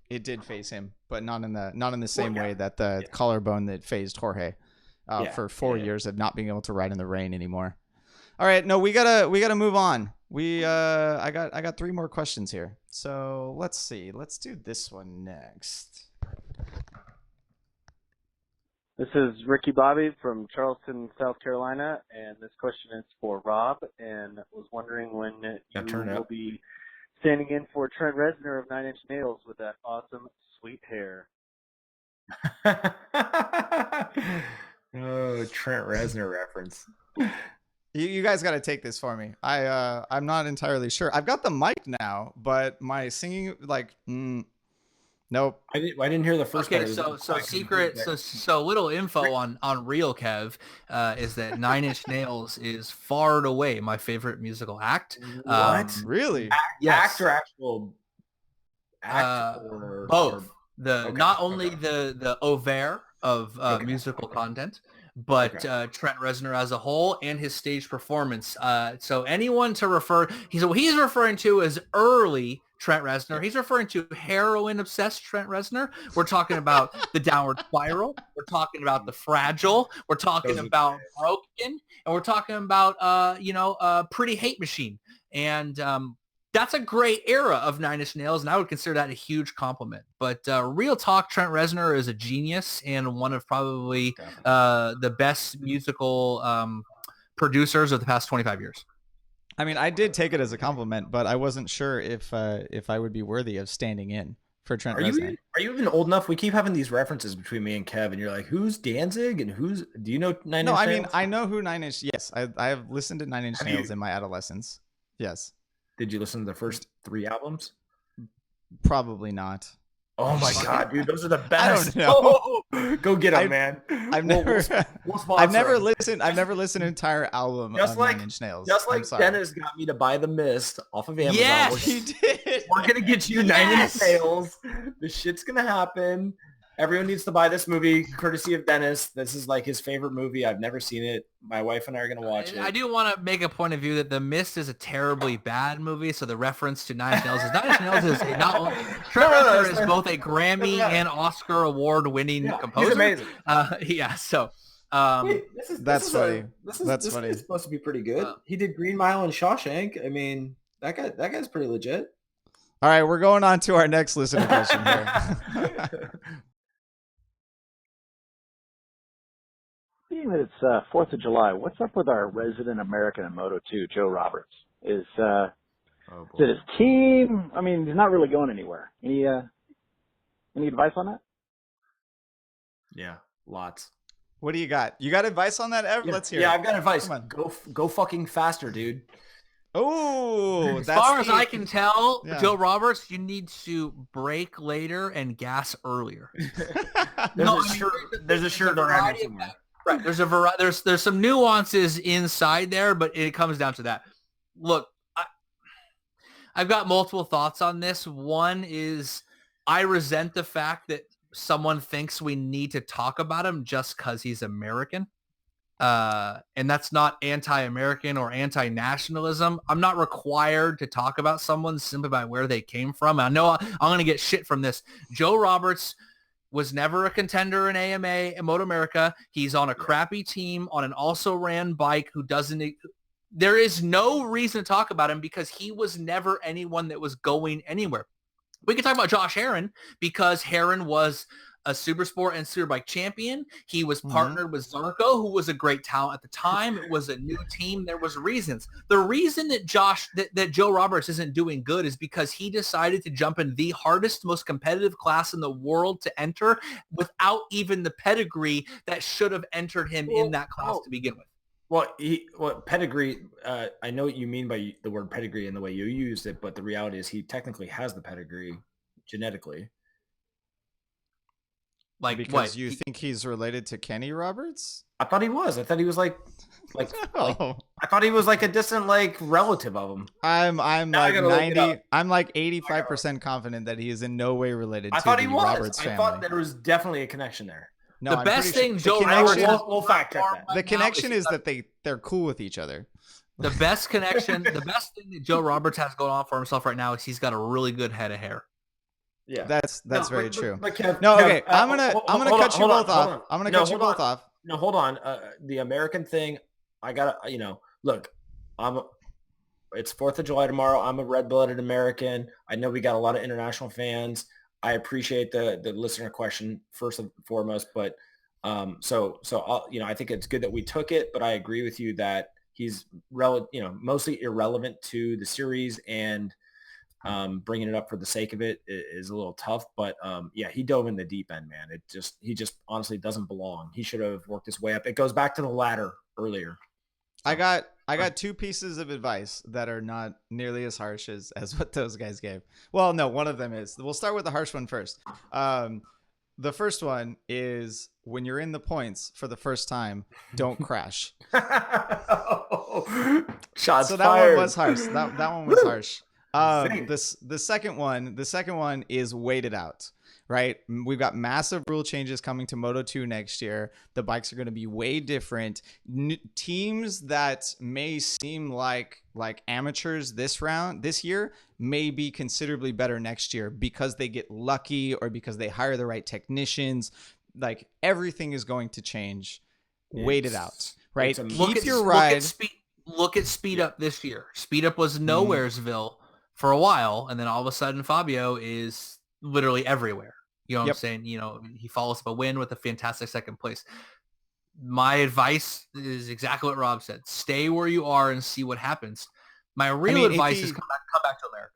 B: phase him, but not in the same way that the collarbone that phased Jorge for 4 years of not being able to ride in the rain anymore. All right, no, we gotta move on. I got 3 more questions here. So let's see. Let's do this one next.
E: This is Ricky Bobby from Charleston, South Carolina, and this question is for Rob, and was wondering when you will be standing in for Trent Reznor of 9 Inch Nails with that awesome sweet hair.
A: Oh, Trent Reznor reference.
B: You guys got to take this for me. I'm not entirely sure. I've got the mic now, but my singing, Nope.
A: I didn't hear the first
C: Okay,
A: part.
C: so little info on Real Kev is that Nine Inch Nails is far and away my favorite musical act.
A: What?
B: Really?
C: Yes.
A: Act or actual act
C: both.
A: Okay.
C: Not only the oeuvre of musical content, but Trent Reznor as a whole and his stage performance. So anyone to refer, what he's referring to as early Trent Reznor. He's referring to heroin-obsessed Trent Reznor. We're talking about the Downward Spiral. We're talking about the Fragile. We're talking about Broken, and we're talking about Pretty Hate Machine. And that's a great era of Nine Inch Nails, and I would consider that a huge compliment. But real talk, Trent Reznor is a genius and one of probably the best musical producers of the past 25 years.
B: I mean, I did take it as a compliment, but I wasn't sure if I would be worthy of standing in for Trent Reznor.
A: Are you even old enough? We keep having these references between me and Kev, and you're like, who's Danzig and who's? Do you know Nine Inch Nails?
B: No, I mean, I know who Nine Inch. Yes, I have listened to Nine Inch Nails in my adolescence. Yes.
A: Did you listen to the first 3 albums?
B: Probably not.
A: Oh my god, dude, those are the best.
B: I don't
A: know. Go get them, man.
B: I've never listened. I've never listened to an entire album of Nine Inch Nails.
A: Just like Dennis got me to buy The Mist off of Amazon.
C: Yes, he did.
A: We're gonna get you Nine Inch Nails. This shit's gonna happen. Everyone needs to buy this movie, courtesy of Dennis. This is like his favorite movie. I've never seen it. My wife and I are going to watch it.
C: I do want to make a point of view that The Mist is a terribly bad movie, so the reference to Nine Inch Nails is Nine Inch Nails is Trent Reznor is both a Grammy and Oscar award-winning composer.
A: He's amazing.
B: That's funny.
A: This funny. Is supposed to be pretty good. He did Green Mile and Shawshank. I mean, that guy's pretty legit.
B: All right, we're going on to our next listener question here.
F: Being that it's 4th of July, what's up with our resident American in Moto2, Joe Roberts? Is it his team? I mean, he's not really going anywhere. Any advice on that?
A: Yeah, lots.
B: What do you got? You got advice on that, Ev?
A: Yeah,
B: Let's hear it.
A: Yeah, I've got advice. Go fucking faster, dude.
B: Oh,
C: as far as I can tell, Joe Roberts, you need to brake later and gas earlier.
A: There's a shirt around it somewhere.
C: Right. There's some nuances inside there, but it comes down to that. Look, I've got multiple thoughts on this. One is I resent the fact that someone thinks we need to talk about him just because he's American. And that's not anti-American or anti-nationalism. I'm not required to talk about someone simply by where they came from. I know I'm going to get shit from this. Joe Roberts was never a contender in AMA and Moto America. He's on a crappy team on an also ran bike who doesn't. There is no reason to talk about him because he was never anyone that was going anywhere. We can talk about Josh Herrin because Herrin was a Supersport and Superbike champion. He was partnered with Zarco, who was a great talent at the time. It was a new team. There was reasons. The reason that that Joe Roberts isn't doing good is because he decided to jump in the hardest, most competitive class in the world to enter without even the pedigree that should have entered him in that class to begin with.
A: Well, pedigree, I know what you mean by the word pedigree and the way you used it, but the reality is he technically has the pedigree genetically.
B: Like because you think he's related to Kenny Roberts?
A: I thought he was. I thought he was like I thought he was like a distant relative of him.
B: I'm like 90. I'm like 85% confident that he is in no way related to the Roberts family.
A: I thought there was definitely a connection there.
B: No,
C: the best thing Joe
A: Roberts we'll fact check that.
B: The connection is that they're cool with each other.
C: The best connection, the best thing that Joe Roberts has going on for himself right now is he's got a really good head of hair.
B: Yeah, that's very true.
A: Kev,
B: okay, I'm gonna cut you both off. I'm gonna cut you both off.
A: No, hold on. The American thing, I gotta, look, it's 4th of July tomorrow. I'm a red-blooded American. I know we got a lot of international fans. I appreciate the listener question first and foremost, but so I think it's good that we took it, but I agree with you that he's mostly irrelevant to the series, and bringing it up for the sake of it is a little tough, but he dove in the deep end, man. He just honestly doesn't belong. He should have worked his way up. It goes back to the ladder earlier.
B: I got two pieces of advice that are not nearly as harsh as what those guys gave. Well, no, one of them is. We'll start with the harsh one first. The first one is when you're in the points for the first time, don't crash.
A: Shots
B: so that
A: fired.
B: one was harsh. That one was harsh. The second one is wait it out. Right? We've got massive rule changes coming to Moto2 next year. The bikes are going to be way different. Teams that may seem like amateurs this year may be considerably better next year because they get lucky or because they hire the right technicians. Like everything is going to change. Wait it out. Right? Keep your ride.
C: Look at Speed Up this year. Speed Up was nowheresville for a while, and then all of a sudden Fabio is literally everywhere. You know what I'm saying? You know, he follows up a win with a fantastic second place. My advice is exactly what Rob said. Stay where you are and see what happens. My real advice is come back to America.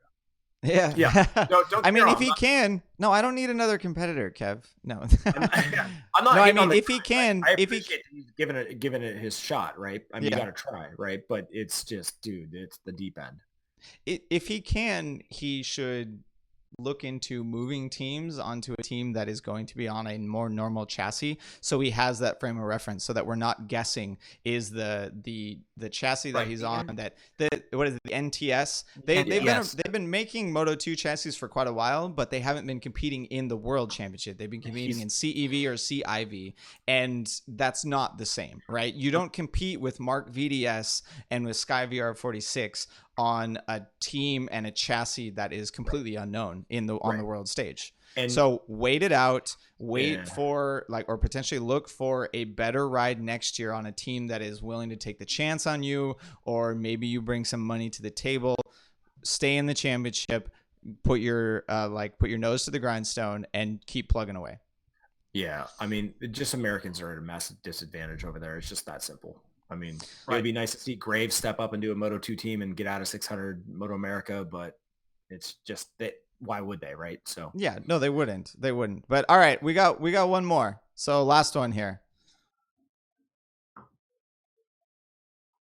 B: Yeah.
A: Don't
B: I mean, if he can. No, I don't need another competitor, Kev. No.
A: I'm not.
B: No, I mean, if he can.
A: I appreciate he's giving it his shot, right? I mean, you got to try, right? But it's just, dude, it's the deep end.
B: If he can, he should look into moving teams onto a team that is going to be on a more normal chassis, so he has that frame of reference, so that we're not guessing is the chassis that he's on what is it, the NTS. They've been making Moto2 chassis for quite a while, but they haven't been competing in the World Championship. They've been competing in CEV or CIV, and that's not the same, right? You don't compete with Mark VDS and with Sky VR46 on a team and a chassis that is completely unknown on the world stage. And so wait it out, for or potentially look for a better ride next year on a team that is willing to take the chance on you, or maybe you bring some money to the table, stay in the championship, put your nose to the grindstone and keep plugging away.
A: Yeah. I mean, just Americans are at a massive disadvantage over there. It's just that simple. I mean, it'd be nice to see Graves step up and do a Moto2 team and get out of 600 Moto America, but it's just that. Why would they, right? So
B: yeah, no, they wouldn't. But all right, we got one more. So last one here.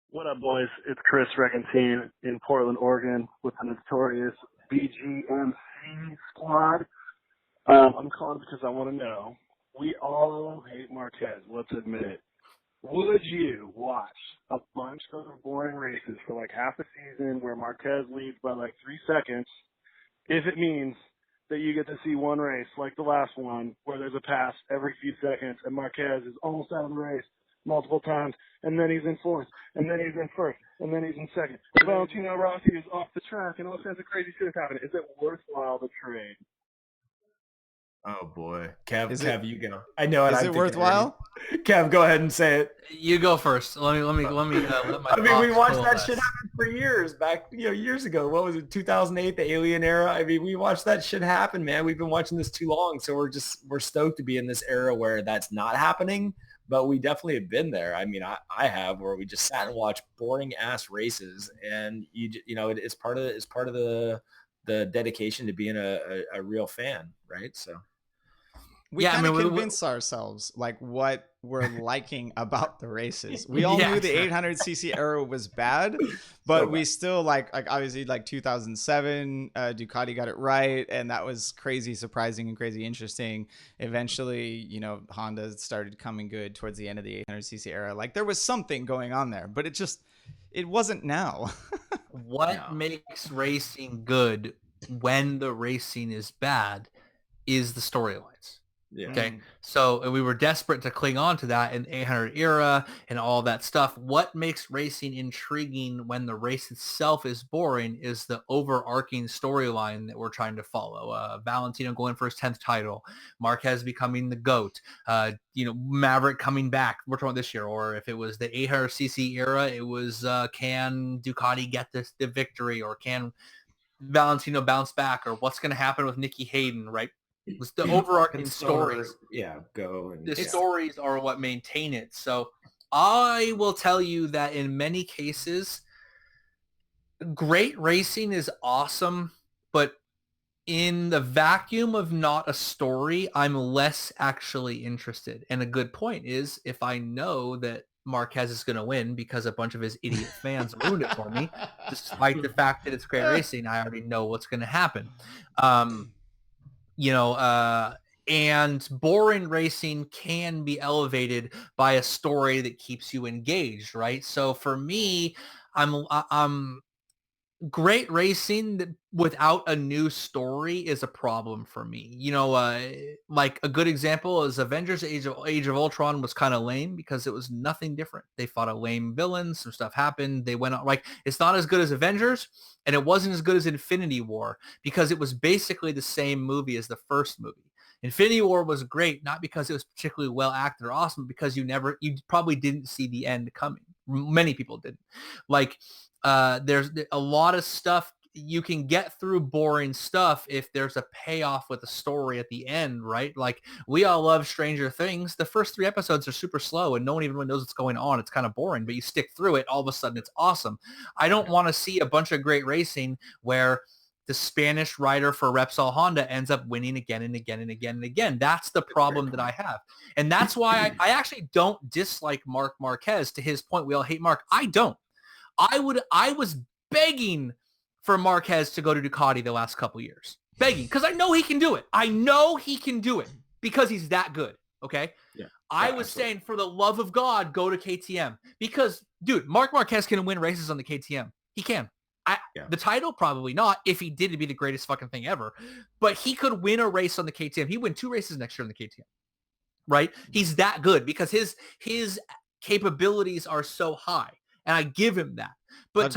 G: What up, boys? It's Chris Reckentine in Portland, Oregon, with the notorious BGMC squad. I'm calling because I want to know. We all hate Marquez. Let's admit it. Would you watch a bunch of boring races for like half a season where Marquez leads by like 3 seconds if it means that you get to see one race like the last one where there's a pass every few seconds and Marquez is almost out of the race multiple times, and then he's in fourth, and then he's in first, and then he's in second. Valentino Rossi is off the track and all kinds of crazy shit is happening. Is it worthwhile to trade?
A: Oh boy, Kev, you go. I know it.
B: Is it worthwhile?
A: Kev, go ahead and say it.
C: You go first. Let me. Let my
A: I mean, we watched that shit happen for years back, years ago. What was it, 2008, the Alien era? I mean, we watched that shit happen, man. We've been watching this too long, so we're stoked to be in this era where that's not happening. But we definitely have been there. I mean, I have, where we just sat and watched boring ass races, and it's part of the dedication to being a real fan, right? So.
B: We kind of convince ourselves like what we're liking about the races. We all knew the 800cc era was bad, but we still like obviously like 2007 Ducati got it right, and that was crazy surprising and crazy interesting. Eventually, Honda started coming good towards the end of the 800cc era. Like there was something going on there, but it wasn't now.
C: What makes racing good when the racing is bad is the storylines.
A: Yeah.
C: Okay. So we were desperate to cling on to that in the 800 era and all that stuff. What makes racing intriguing when the race itself is boring is the overarching storyline that we're trying to follow. Valentino going for his 10th title, Marquez becoming the GOAT, Maverick coming back. We're talking about this year. Or if it was the 800cc era, it was can Ducati get the victory, or can Valentino bounce back, or what's going to happen with Nicky Hayden, right? It's the overarching stories.
A: The
C: stories are what maintain it. So I will tell you that in many cases, great racing is awesome, but in the vacuum of not a story, I'm less actually interested. And a good point is if I know that Marquez is going to win because a bunch of his idiot fans ruined it for me. Despite the fact that it's great racing, I already know what's going to happen. And boring racing can be elevated by a story that keeps you engaged, right? So for me, I'm great racing without a new story is a problem for me. Like a good example is Avengers Age of Ultron was kind of lame because it was nothing different. They fought a lame villain, some stuff happened, they went out, like, it's not as good as Avengers, and it wasn't as good as Infinity War because it was basically the same movie as the first movie. Infinity War was great, not because it was particularly well acted or awesome, because you probably didn't see the end coming. Many people didn't. Like, there's a lot of stuff you can get through boring stuff if there's a payoff with a story at the end, right? Like, we all love Stranger Things. The first 3 episodes are super slow and no one even really knows what's going on. It's kind of boring, but you stick through it. All of a sudden it's awesome. I don't want to see a bunch of great racing where the Spanish rider for Repsol Honda ends up winning again and again and again and again. That's the problem that I have. And that's why I actually don't dislike Marc Marquez. To his point, we all hate Marc. I don't. I was begging for Marquez to go to Ducati the last couple years. Begging, because I know he can do it. I know he can do it because he's that good, okay?
A: Yeah.
C: I was saying, for the love of God, go to KTM. Because, dude, Marc Marquez can win races on the KTM. He can. The title, probably not. If he did, it'd be the greatest fucking thing ever. But he could win a race on the KTM. He'd win 2 races next year on the KTM, right? He's that good because his capabilities are so high. And I give him that. But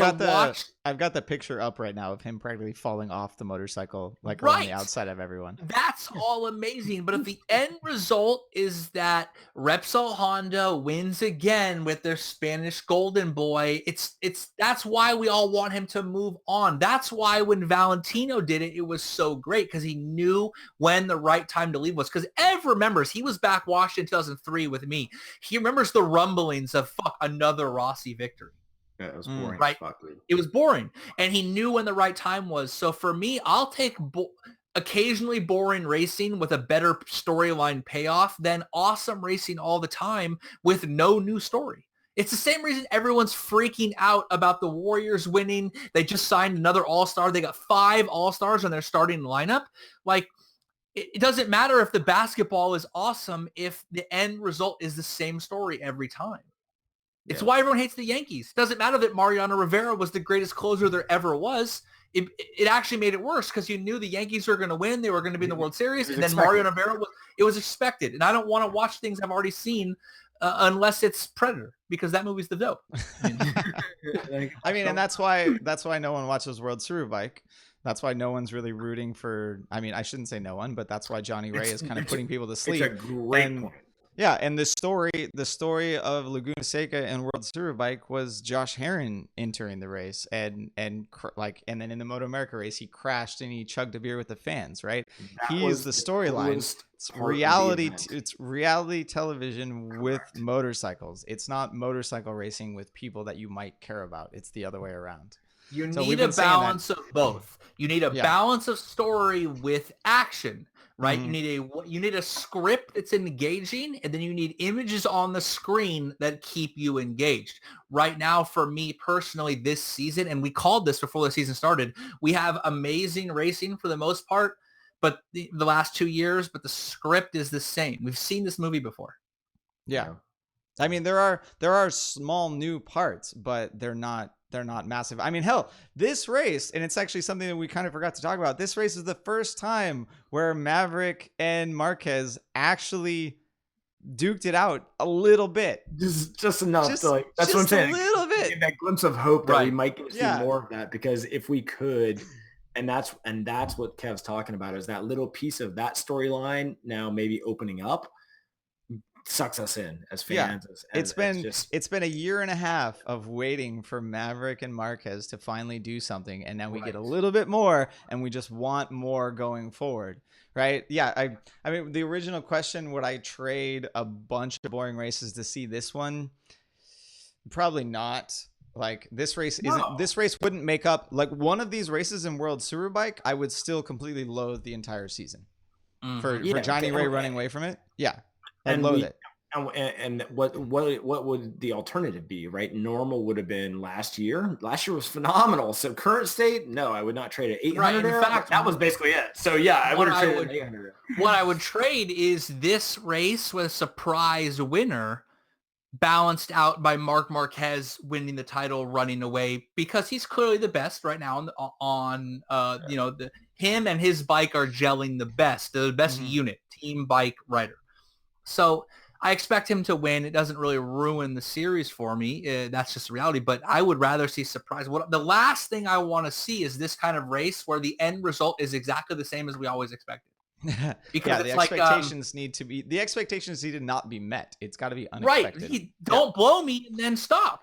B: I've got the picture up right now of him practically falling off the motorcycle, like right on the outside of everyone.
C: That's all amazing. But if the end result is that Repsol Honda wins again with their Spanish golden boy, that's why we all want him to move on. That's why when Valentino did it, it was so great, because he knew when the right time to leave was. Because Ev remembers, he was back watching in 2003 with me. He remembers the rumblings of another Rossi victory.
A: Yeah, it was boring.
C: Right? It was boring. And he knew when the right time was. So for me, I'll take occasionally boring racing with a better storyline payoff than awesome racing all the time with no new story. It's the same reason everyone's freaking out about the Warriors winning. They just signed another All-Star. They got 5 All-Stars on their starting lineup. Like, it doesn't matter if the basketball is awesome if the end result is the same story every time. It's why everyone hates the Yankees. It doesn't matter that Mariano Rivera was the greatest closer there ever was. It actually made it worse because you knew the Yankees were going to win. They were going to be in the World Series. And then Mariano Rivera, it was expected. And I don't want to watch things I've already seen unless it's Predator, because that movie's the dope.
B: I mean, and that's why no one watches World Superbike. That's why no one's really rooting for, I mean, I shouldn't say no one, but that's why Johnny Ray is kind of putting people to sleep.
A: It's a great point.
B: Yeah, and the story of Laguna Seca and World Superbike was Josh Herrin entering the race, and then in the Moto America race he crashed and he chugged a beer with the fans, right? He is the storyline. It's reality. It's reality television with motorcycles. It's not motorcycle racing with people that you might care about. It's the other way around.
C: You need a balance of both. You need a balance of story with action. Right? Mm-hmm. You need a script that's engaging, and then you need images on the screen that keep you engaged. Right now, for me personally, this season, and we called this before the season started, we have amazing racing for the most part, but the last 2 years, but the script is the same. We've seen this movie before.
B: Yeah. I mean, there are small new parts, but they're not massive. I mean, hell, this race, and it's actually something that we kind of forgot to talk about. This race is the first time where Maverick and Marquez actually duked it out a little bit.
A: Just enough. That's what I'm saying.
B: A little bit.
A: That glimpse of hope that we might see more of that, because if we could, and that's what Kev's talking about, is that little piece of that storyline now maybe opening up sucks us in as fans.
B: Yeah. It's been a year and a half of waiting for Maverick and Marquez to finally do something, and now we get a little bit more, and we just want more going forward, right? Yeah, I mean, the original question, would I trade a bunch of boring races to see this one? Probably not. Like, this race wouldn't make up, like, one of these races in World Superbike, I would still completely loathe the entire season for Johnny Ray running away from it. Yeah. And
A: And what would the alternative be, right? Normal would have been last year. Last year was phenomenal. So current state, no, I would not trade it. 800
C: Right. In fact,
A: that was basically it. So yeah, I would have traded 800.
C: What I would trade is this race with a surprise winner balanced out by Marc Marquez winning the title, running away, because he's clearly the best right now him and his bike are gelling the best unit, team bike rider. So I expect him to win. It doesn't really ruin the series for me. That's just reality. But I would rather see surprise. The last thing I want to see is this kind of race where the end result is exactly the same as we always expected.
B: Because the expectations need to not be met. It's got to be unexpected.
C: Right. Don't blow me and then stop.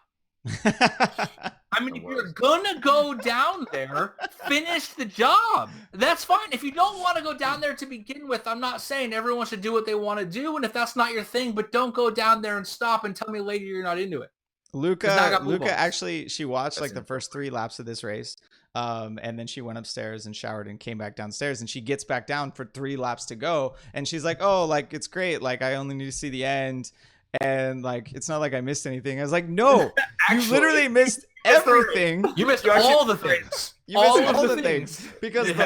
C: I mean, if you're gonna go down there, finish the job. That's fine. If you don't want to go down there to begin with, I'm not saying everyone should do what they want to do, and if that's not your thing, but don't go down there and stop and tell me later you're not into it.
B: Luca actually, she watched like the first 3 laps of this race, and then she went upstairs and showered and came back downstairs, and she gets back down for 3 laps to go, and she's like, oh, like, it's great, like, I only need to see the end, and like, it's not like I missed anything. I was like, no, actually, you literally missed everything.
C: You missed all the things.
B: You missed all the things because the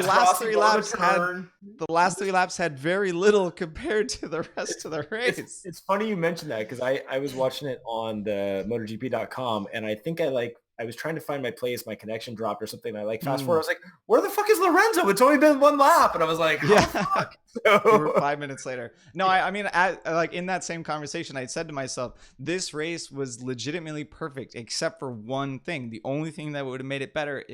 B: last 3 laps had very little compared to the rest of the race.
A: It's funny you mentioned that because I was watching it on the MotoGP.com, and I think I was trying to find my place, my connection dropped or something. I fast forward. I was like, where the fuck is Lorenzo? It's only been 1 lap. And I was like,
B: yeah.
A: Fuck?
B: So... We were 5 minutes later. No, I mean, like in that same conversation, I said to myself, this race was legitimately perfect, except for one thing. The only thing that would have made it better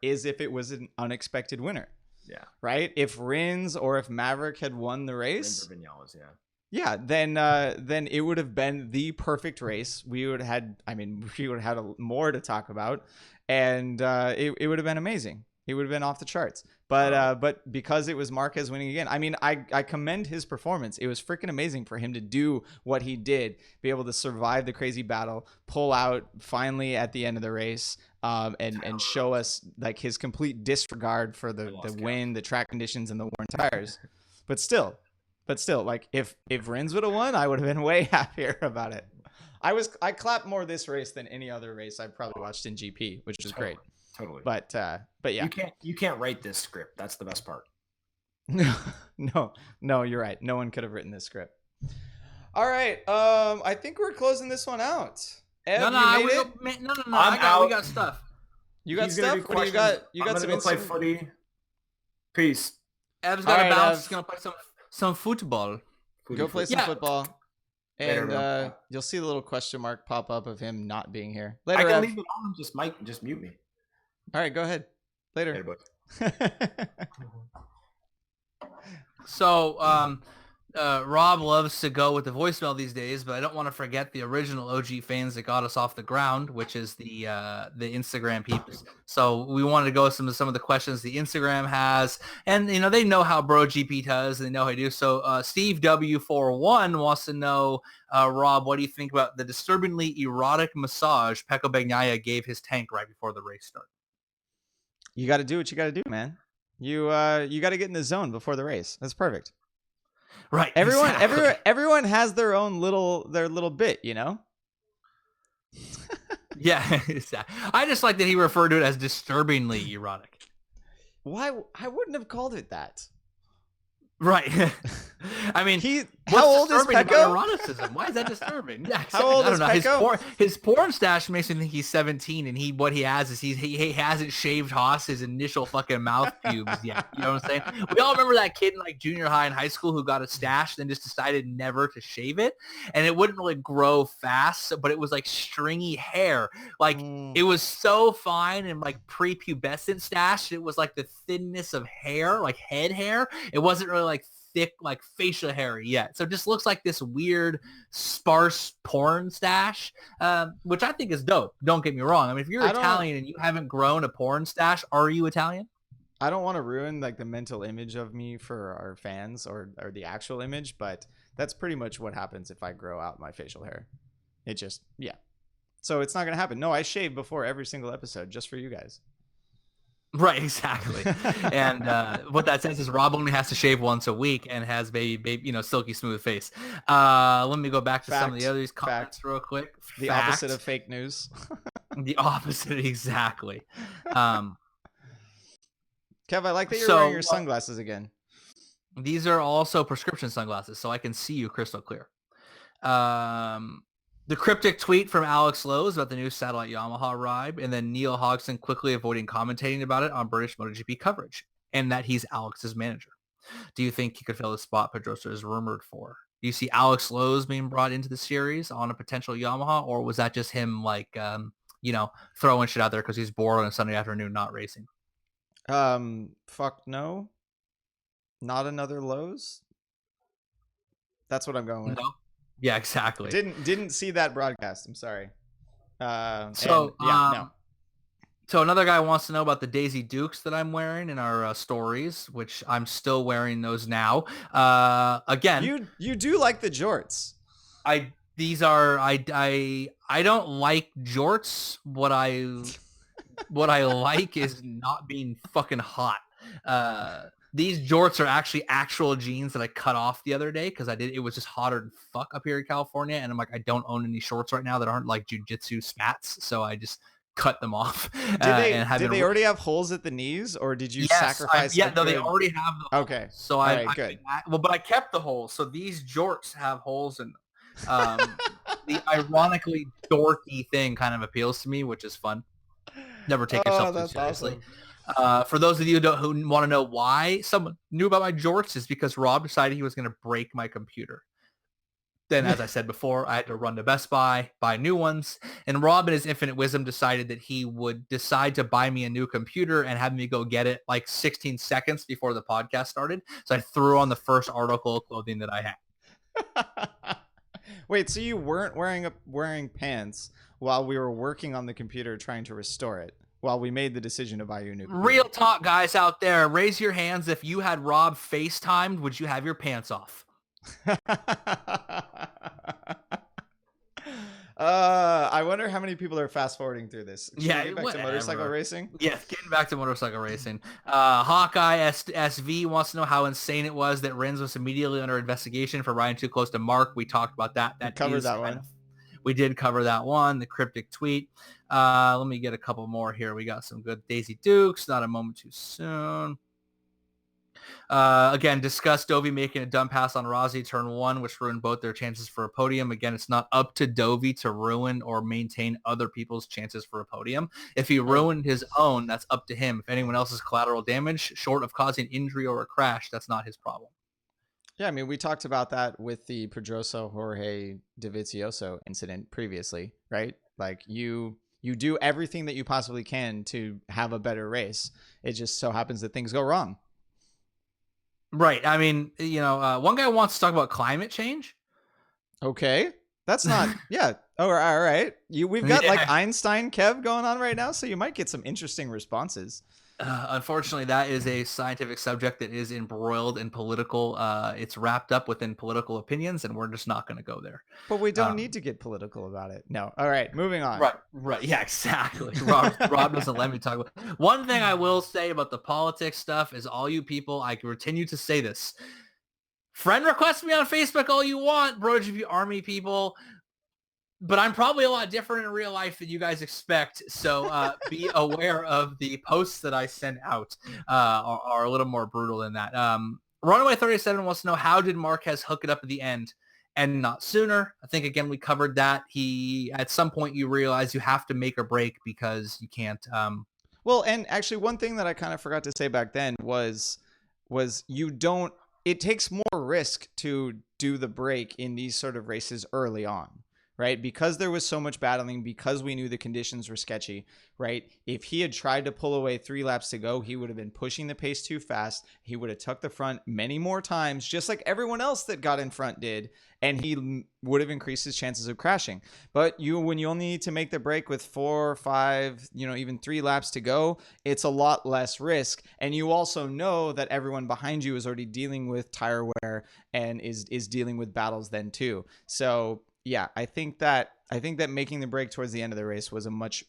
B: is if it was an unexpected winner.
A: Yeah.
B: Right? If Rins or if Maverick had won the race.
A: Rins or Viñales, yeah.
B: Yeah, then it would have been the perfect race. We would have had more to talk about, and it would have been amazing. It would have been off the charts. But because it was Marquez winning again, I mean, I commend his performance. It was freaking amazing for him to do what he did, be able to survive the crazy battle, pull out finally at the end of the race, and show us like his complete disregard for the wind, the track conditions, and the worn tires. But still, like if Rins would have won, I would have been way happier about it. I clapped more this race than any other race I've probably watched in GP, which is great.
A: Totally.
B: But yeah.
A: You can't write this script. That's the best part.
B: No, you're right. No one could have written this script. All right. I think we're closing this one out. Ev,
C: no. We got stuff.
B: You got stuff? What do you got? You got some
A: play footy. Peace.
C: Ev's got to bounce. He's gonna play some football.
B: Go play some football. And you'll see the little question mark pop up of him not being here. Later,
A: I can leave it on. Just mute me.
B: All right, go ahead. Later.
C: So, Rob loves to go with the voicemail these days, but I don't want to forget the original OG fans that got us off the ground, which is the Instagram peeps. So we wanted to go with some of the questions the Instagram has, and they know how BrotoGP does, they know how to do. So Steve W41 wants to know, Rob, what do you think about the disturbingly erotic massage Pecco Bagnaia gave his tank right before the race started?
B: You got to do what you got to do, man. You got to get in the zone before the race. That's perfect.
C: Right.
B: Everyone has their little bit,
C: Yeah, I just like that he referred to it as disturbingly erotic.
B: Why? I wouldn't have called it that.
C: Right. I mean,
B: how old is Pecco?
C: Eroticism? Why is that disturbing? Yeah,
B: how old is Pecco?
C: His porn stash makes me think he's 17, and he hasn't shaved Haas's initial fucking mouth pubes yet. You know what I'm saying? We all remember that kid in like junior high and high school who got a stash, then just decided never to shave it, and it wouldn't really grow fast, but it was like stringy hair. Like it was so fine and like prepubescent stash. It was like the thinness of hair, like head hair. It wasn't really like thick, like facial hair yet. So it just looks like this weird sparse porn stash, which I think is dope. Don't get me wrong. I mean, if you're Italian and you haven't grown a porn stash, are you Italian?
B: I don't want to ruin like the mental image of me for our fans or the actual image, but that's pretty much what happens if I grow out my facial hair. It just, yeah. So it's not going to happen. No, I shave before every single episode just for you guys.
C: Right, exactly. And what that says is Rob only has to shave once a week and has baby, silky smooth face. Let me go back to some of the other comments real quick.
B: The opposite of fake news.
C: The opposite, exactly.
B: Kev, I like that you're wearing your sunglasses again.
C: These are also prescription sunglasses, so I can see you crystal clear. The cryptic tweet from Alex Lowe's about the new satellite Yamaha ride, and then Neil Hodgson quickly avoiding commentating about it on British MotoGP coverage, and that he's Alex's manager. Do you think he could fill the spot Pedrosa is rumored for? Do you see Alex Lowe's being brought into the series on a potential Yamaha, or was that just him throwing shit out there because he's bored on a Sunday afternoon not racing?
B: Fuck no. Not another Lowe's? That's what I'm going with.
C: No. Yeah, exactly.
B: Didn't see that broadcast. I'm sorry.
C: No.
B: So
C: another guy wants to know about the Daisy Dukes that I'm wearing in our stories, which I'm still wearing those now. Again,
B: you do like the jorts.
C: I don't like jorts. What I like is not being fucking hot. These jorts are actually actual jeans that I cut off the other day because it was just hotter than fuck up here in California, and I'm like, I don't own any shorts right now that aren't like jujitsu spats, so I just cut them off.
B: Did they already have holes at the knees, or did you sacrifice?
C: They already have the holes.
B: Okay.
C: So
B: good.
C: But I kept the holes. So these jorts have holes in them. The ironically dorky thing kind of appeals to me, which is fun. Never take yourself too seriously.
B: Awesome.
C: For those of you who want to know why someone knew about my jorts, is because Rob decided he was going to break my computer. Then, as I said before, I had to run to Best Buy, buy new ones. And Rob, in his infinite wisdom, decided that he would decide to buy me a new computer and have me go get it like 16 seconds before the podcast started. So I threw on the first article of clothing that I had.
B: Wait, so you weren't wearing pants while we were working on the computer trying to restore it? While we made the decision to buy you a new computer?
C: Real talk, guys out there, raise your hands if you had Rob FaceTimed. Would you have your pants off?
B: I wonder how many people are fast forwarding through this. Should we get back to motorcycle racing?
C: Yes, getting back to motorcycle racing. Hawkeye SV wants to know how insane it was that Rins was immediately under investigation for riding too close to Mark. We talked about that.
B: We covered that one.
C: We did cover that one, the cryptic tweet. Let me get a couple more here. We got some good Daisy Dukes, not a moment too soon. Again, discuss Dovi making a dumb pass on Rossi turn 1, which ruined both their chances for a podium. Again, it's not up to Dovi to ruin or maintain other people's chances for a podium. If he ruined his own, that's up to him. If anyone else's collateral damage, short of causing injury or a crash, that's not his problem.
B: Yeah, I mean, we talked about that with the Pedrosa Jorge Dovizioso incident previously, right? Like you do everything that you possibly can to have a better race. It just so happens that things go wrong.
C: Right. I mean, one guy wants to talk about climate change.
B: Okay. That's not, yeah. Oh, all right. We've got like Einstein Kev going on right now, so you might get some interesting responses.
C: Unfortunately, that is a scientific subject that is embroiled in political. It's wrapped up within political opinions, and we're just not going to go there.
B: But we don't need to get political about it. No. All right, moving on.
C: Right. Yeah, exactly. Rob doesn't let me talk about. One thing I will say about the politics stuff is, all you people, I continue to say this. Friend request me on Facebook all you want, BrotoGP Army people. But I'm probably a lot different in real life than you guys expect. So be aware of the posts that I send out are a little more brutal than that. Runaway 37 wants to know, how did Marquez hook it up at the end and not sooner? I think, again, we covered that. At some point, you realize you have to make a break because you can't.
B: Well, and actually, one thing that I kind of forgot to say back then was it takes more risk to do the break in these sort of races early on. Right? Because there was so much battling, because we knew the conditions were sketchy, right? If he had tried to pull away 3 laps to go, he would have been pushing the pace too fast. He would have tucked the front many more times, just like everyone else that got in front did, and he would have increased his chances of crashing. But when you only need to make the break with 4 or 5, even 3 laps to go, it's a lot less risk. And you also know that everyone behind you is already dealing with tire wear and is dealing with battles then too. So yeah, I think that I think that making the break towards the end of the race was a much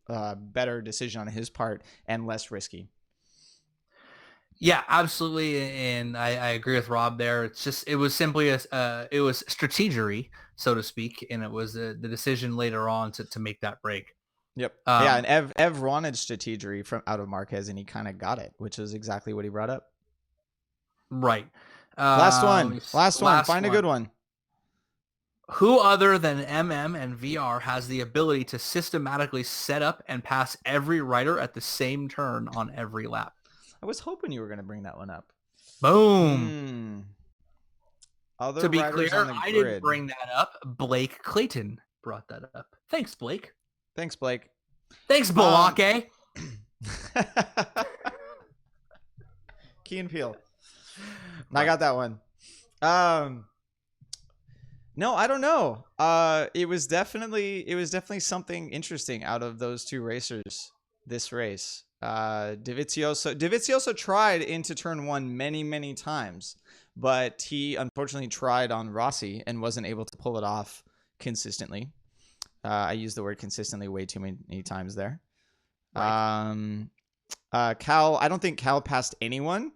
B: better decision on his part and less risky.
C: Yeah, absolutely, and I agree with Rob there. It was simply it was strategery, so to speak, and it was the decision later on to make that break.
B: Yep. Yeah, and Ev wanted strategery from out of Marquez, and he kind of got it, which is exactly what he brought up.
C: Right.
B: Last one. Find a good one.
C: Who other than MM and VR has the ability to systematically set up and pass every rider at the same turn on every lap?
B: I was hoping you were going to bring that one up.
C: Boom.
B: Other
C: to be
B: riders
C: clear,
B: on the
C: I
B: grid.
C: didn't bring that up. Blake Clayton brought that up. Thanks, Blake.
B: Thanks, Blake.
C: Thanks, Balake.
B: Key and Peele. I got that one. No, I don't know. It was definitely something interesting out of those two racers this race. Dovizioso tried into turn one many times, but he unfortunately tried on Rossi and wasn't able to pull it off consistently. I used the word consistently way too many times there. Right. Cal, I don't think Cal passed anyone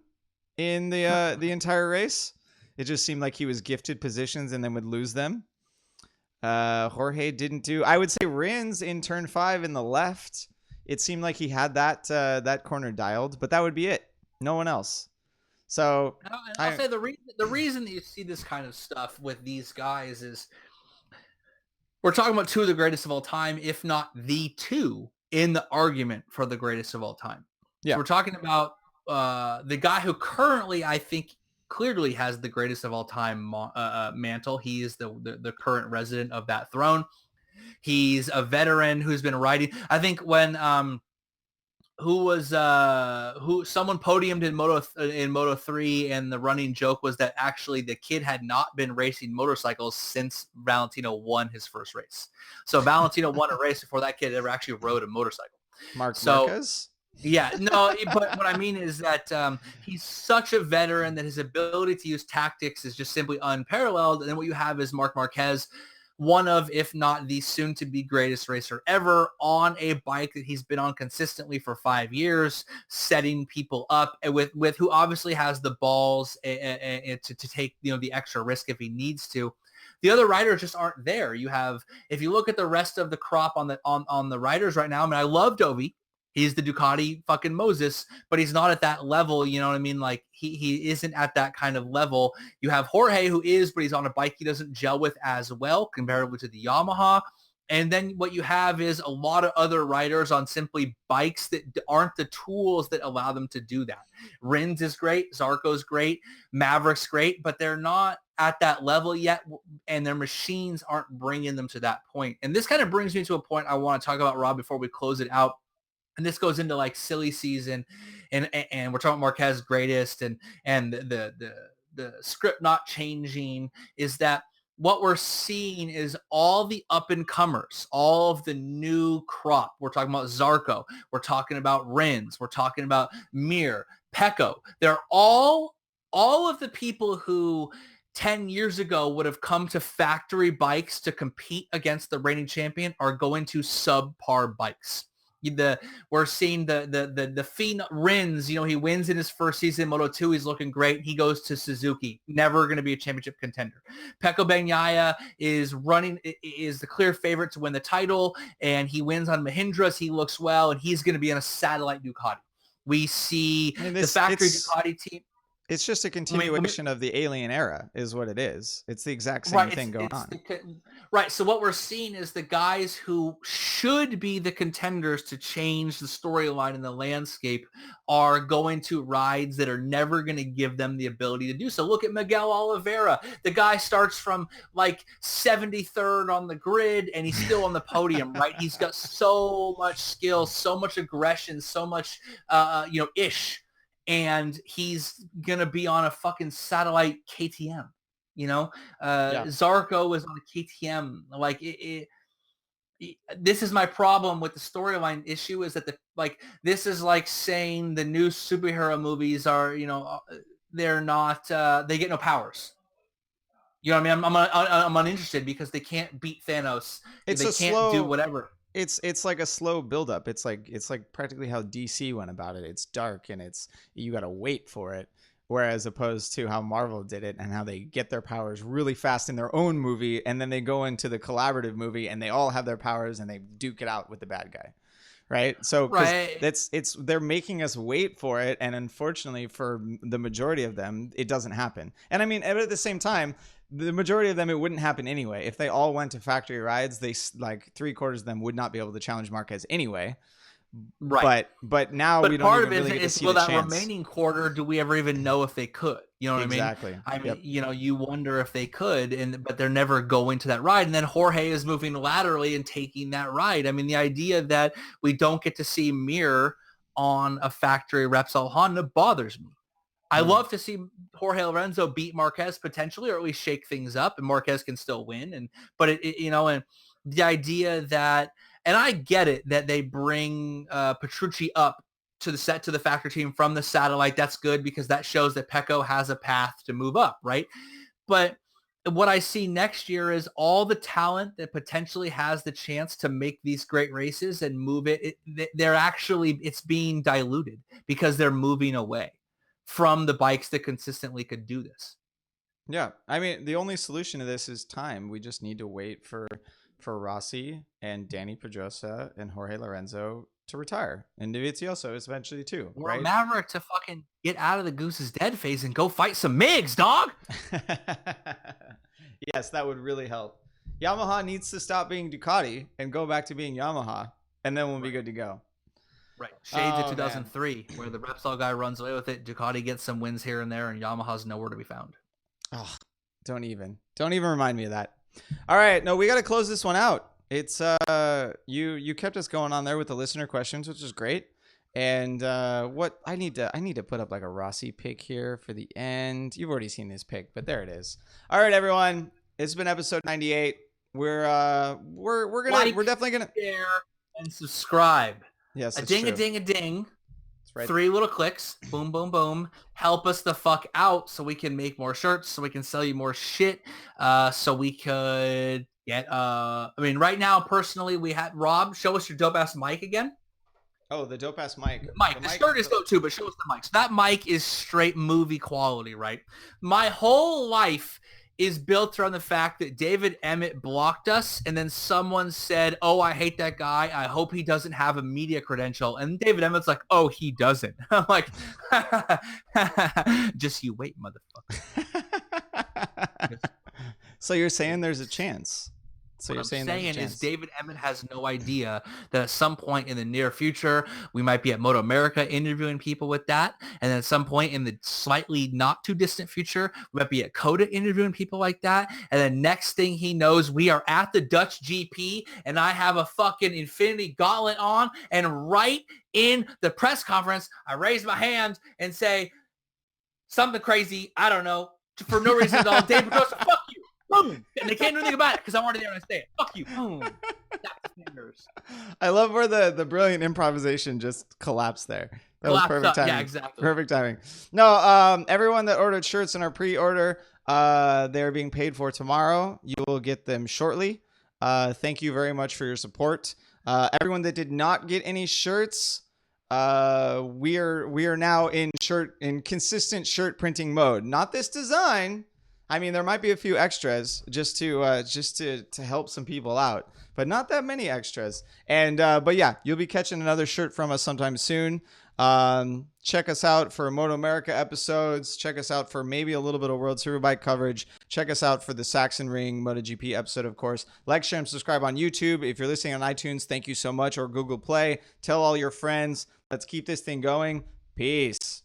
B: in the entire race. It just seemed like he was gifted positions and then would lose them. Jorge didn't do. I would say Rins in turn 5 in the left. It seemed like he had that corner dialed, but that would be it. No one else. So
C: I'll say the reason that you see this kind of stuff with these guys is we're talking about two of the greatest of all time, if not the two in the argument for the greatest of all time.
B: Yeah,
C: so we're talking about the guy who currently, I think, clearly has the greatest of all time mantle. He is the current resident of that throne. He's a veteran who's been riding. I think when someone podiumed in Moto 3, and the running joke was that actually the kid had not been racing motorcycles since Valentino won his first race. So Valentino won a race before that kid ever actually rode a motorcycle.
B: Marquez?
C: Yeah, no, but what I mean is that he's such a veteran that his ability to use tactics is just simply unparalleled. And then what you have is Marc Marquez, one of, if not the soon-to-be greatest racer ever, on a bike that he's been on consistently for 5 years, setting people up with who obviously has the balls to take the extra risk if he needs to. The other riders just aren't there. You have, if you look at the rest of the crop on the riders right now, I mean, I love Dovi. He's the Ducati fucking Moses, but he's not at that level. You know what I mean? Like he isn't at that kind of level. You have Jorge, who is, but he's on a bike he doesn't gel with as well comparatively to the Yamaha. And then what you have is a lot of other riders on simply bikes that aren't the tools that allow them to do that. Rins is great. Zarco's great. Maverick's great, but they're not at that level yet, and their machines aren't bringing them to that point. And this kind of brings me to a point I want to talk about, Rob, before we close it out. And this goes into like silly season, and we're talking Marquez greatest, and the script not changing, is that what we're seeing is all the up and comers, all of the new crop. We're talking about Zarco, we're talking about Rins, we're talking about Mir, Pecore. They're all of the people who 10 years ago would have come to factory bikes to compete against the reigning champion are going to subpar bikes. We're seeing the Phen Rins, he wins in his first season in Moto 2. He's looking great. He goes to Suzuki, never going to be a championship contender. Pecco Bagnaia is the clear favorite to win the title, and he wins on Mahindras. He looks well, and he's going to be in a satellite Ducati. We see the factory Ducati team.
B: It's just a continuation of the alien era is what it is. It's the exact same thing going on.
C: Right. So what we're seeing is the guys who should be the contenders to change the storyline in the landscape are going to rides that are never going to give them the ability to do so. Look at Miguel Oliveira. The guy starts from like 73rd on the grid, and he's still on the podium, right? He's got so much skill, so much aggression, so much, ish. And he's going to be on a fucking satellite KTM, Zarco was on a KTM. Like this is my problem with the storyline issue, is that this is like saying the new superhero movies are, they're not, they get no powers. You know what I mean? I'm uninterested because they can't beat Thanos. They can't do whatever.
B: It's like a slow buildup. It's like practically how DC went about it. It's dark and you got to wait for it. Whereas opposed to how Marvel did it and how they get their powers really fast in their own movie, and then they go into the collaborative movie and they all have their powers and they duke it out with the bad guy. Right. So they're making us wait for it. And unfortunately for the majority of them, it doesn't happen. And I mean, at the same time, the majority of them, it wouldn't happen anyway. If they all went to factory rides, they like 3/4 of them would not be able to challenge Marquez anyway.
C: Right.
B: But now
C: but
B: we don't
C: part
B: even
C: of it
B: really get to see
C: will
B: the
C: that
B: chance.
C: remaining quarter, do we ever even know if they could? You know what
B: Exactly.
C: I mean? You know, you wonder if they could, but they're never going to that ride. And then Jorge is moving laterally and taking that ride. I mean, the idea that we don't get to see Mir on a factory Repsol Honda bothers me. I love to see Jorge Lorenzo beat Marquez potentially, or at least shake things up, and Marquez can still win. But you know, and the idea that, and I get it that they bring Petrucci up to the factory team from the satellite. That's good because that shows that Pecco has a path to move up, right? But what I see next year is all the talent that potentially has the chance to make these great races and move it. It's being diluted because they're moving away from the bikes that consistently could do this.
B: Yeah. I mean, the only solution to this is time. We just need to wait for Rossi and Dani Pedrosa and Jorge Lorenzo to retire. And Dovizioso is eventually too.
C: Or
B: right?
C: Maverick to fucking get out of the goose's dead phase and go fight some MIGs, dog.
B: Yes, that would really help. Yamaha needs to stop being Ducati and go back to being Yamaha, and then we'll be good to go.
C: Right. Shades of 2003, where the Repsol guy runs away with it. Ducati gets some wins here and there, and Yamaha's nowhere to be found.
B: Oh, don't even remind me of that. All right, no, we got to close this one out. It's you kept us going on there with the listener questions, which is great. And what I need to put up like a Rossi pick here for the end. You've already seen this pick, but there it is. All right, everyone, it's been episode 98. We're definitely gonna
C: share and subscribe.
B: Yes,
C: a ding. Right. 3 little clicks, boom, boom, boom. Help us the fuck out so we can make more shirts, so we can sell you more shit, so we could get, I mean, right now, personally, we had Rob, show us your dope-ass mic again.
B: Oh, the dope-ass mic.
C: The shirt is dope too, but show us the mic. So that mic is straight movie quality, right? My whole life is built around the fact that David Emmett blocked us, and then someone said, oh, I hate that guy. I hope he doesn't have a media credential. And David Emmett's like, oh, he doesn't. I'm like, just you wait, motherfucker.
B: So you're saying there's a chance? So
C: what I'm saying is David Emmett has no idea that at some point in the near future, we might be at Moto America interviewing people with that. And then at some point in the slightly not too distant future, we might be at Coda interviewing people like that. And then next thing he knows, we are at the Dutch GP and I have a fucking Infinity Gauntlet on. And right in the press conference, I raise my hand and say something crazy. I don't know. For no reason at all. David Pedrosa, fuck you. Boom. And they can't do anything about it because I'm already there and I say it. Fuck you. Boom.
B: I love where the brilliant improvisation just collapsed there. That was perfect timing.
C: Yeah, exactly.
B: Perfect timing. No, everyone that ordered shirts in our pre-order, they're being paid for tomorrow. You will get them shortly. Thank you very much for your support. Everyone that did not get any shirts, we are now in consistent shirt printing mode. Not this design. I mean, there might be a few extras just to help some people out, but not that many extras. And but yeah, you'll be catching another shirt from us sometime soon. Check us out for Moto America episodes. Check us out for maybe a little bit of World Superbike coverage. Check us out for the Saxon Ring MotoGP episode, of course. Like, share, and subscribe on YouTube. If you're listening on iTunes, thank you so much, or Google Play. Tell all your friends. Let's keep this thing going. Peace.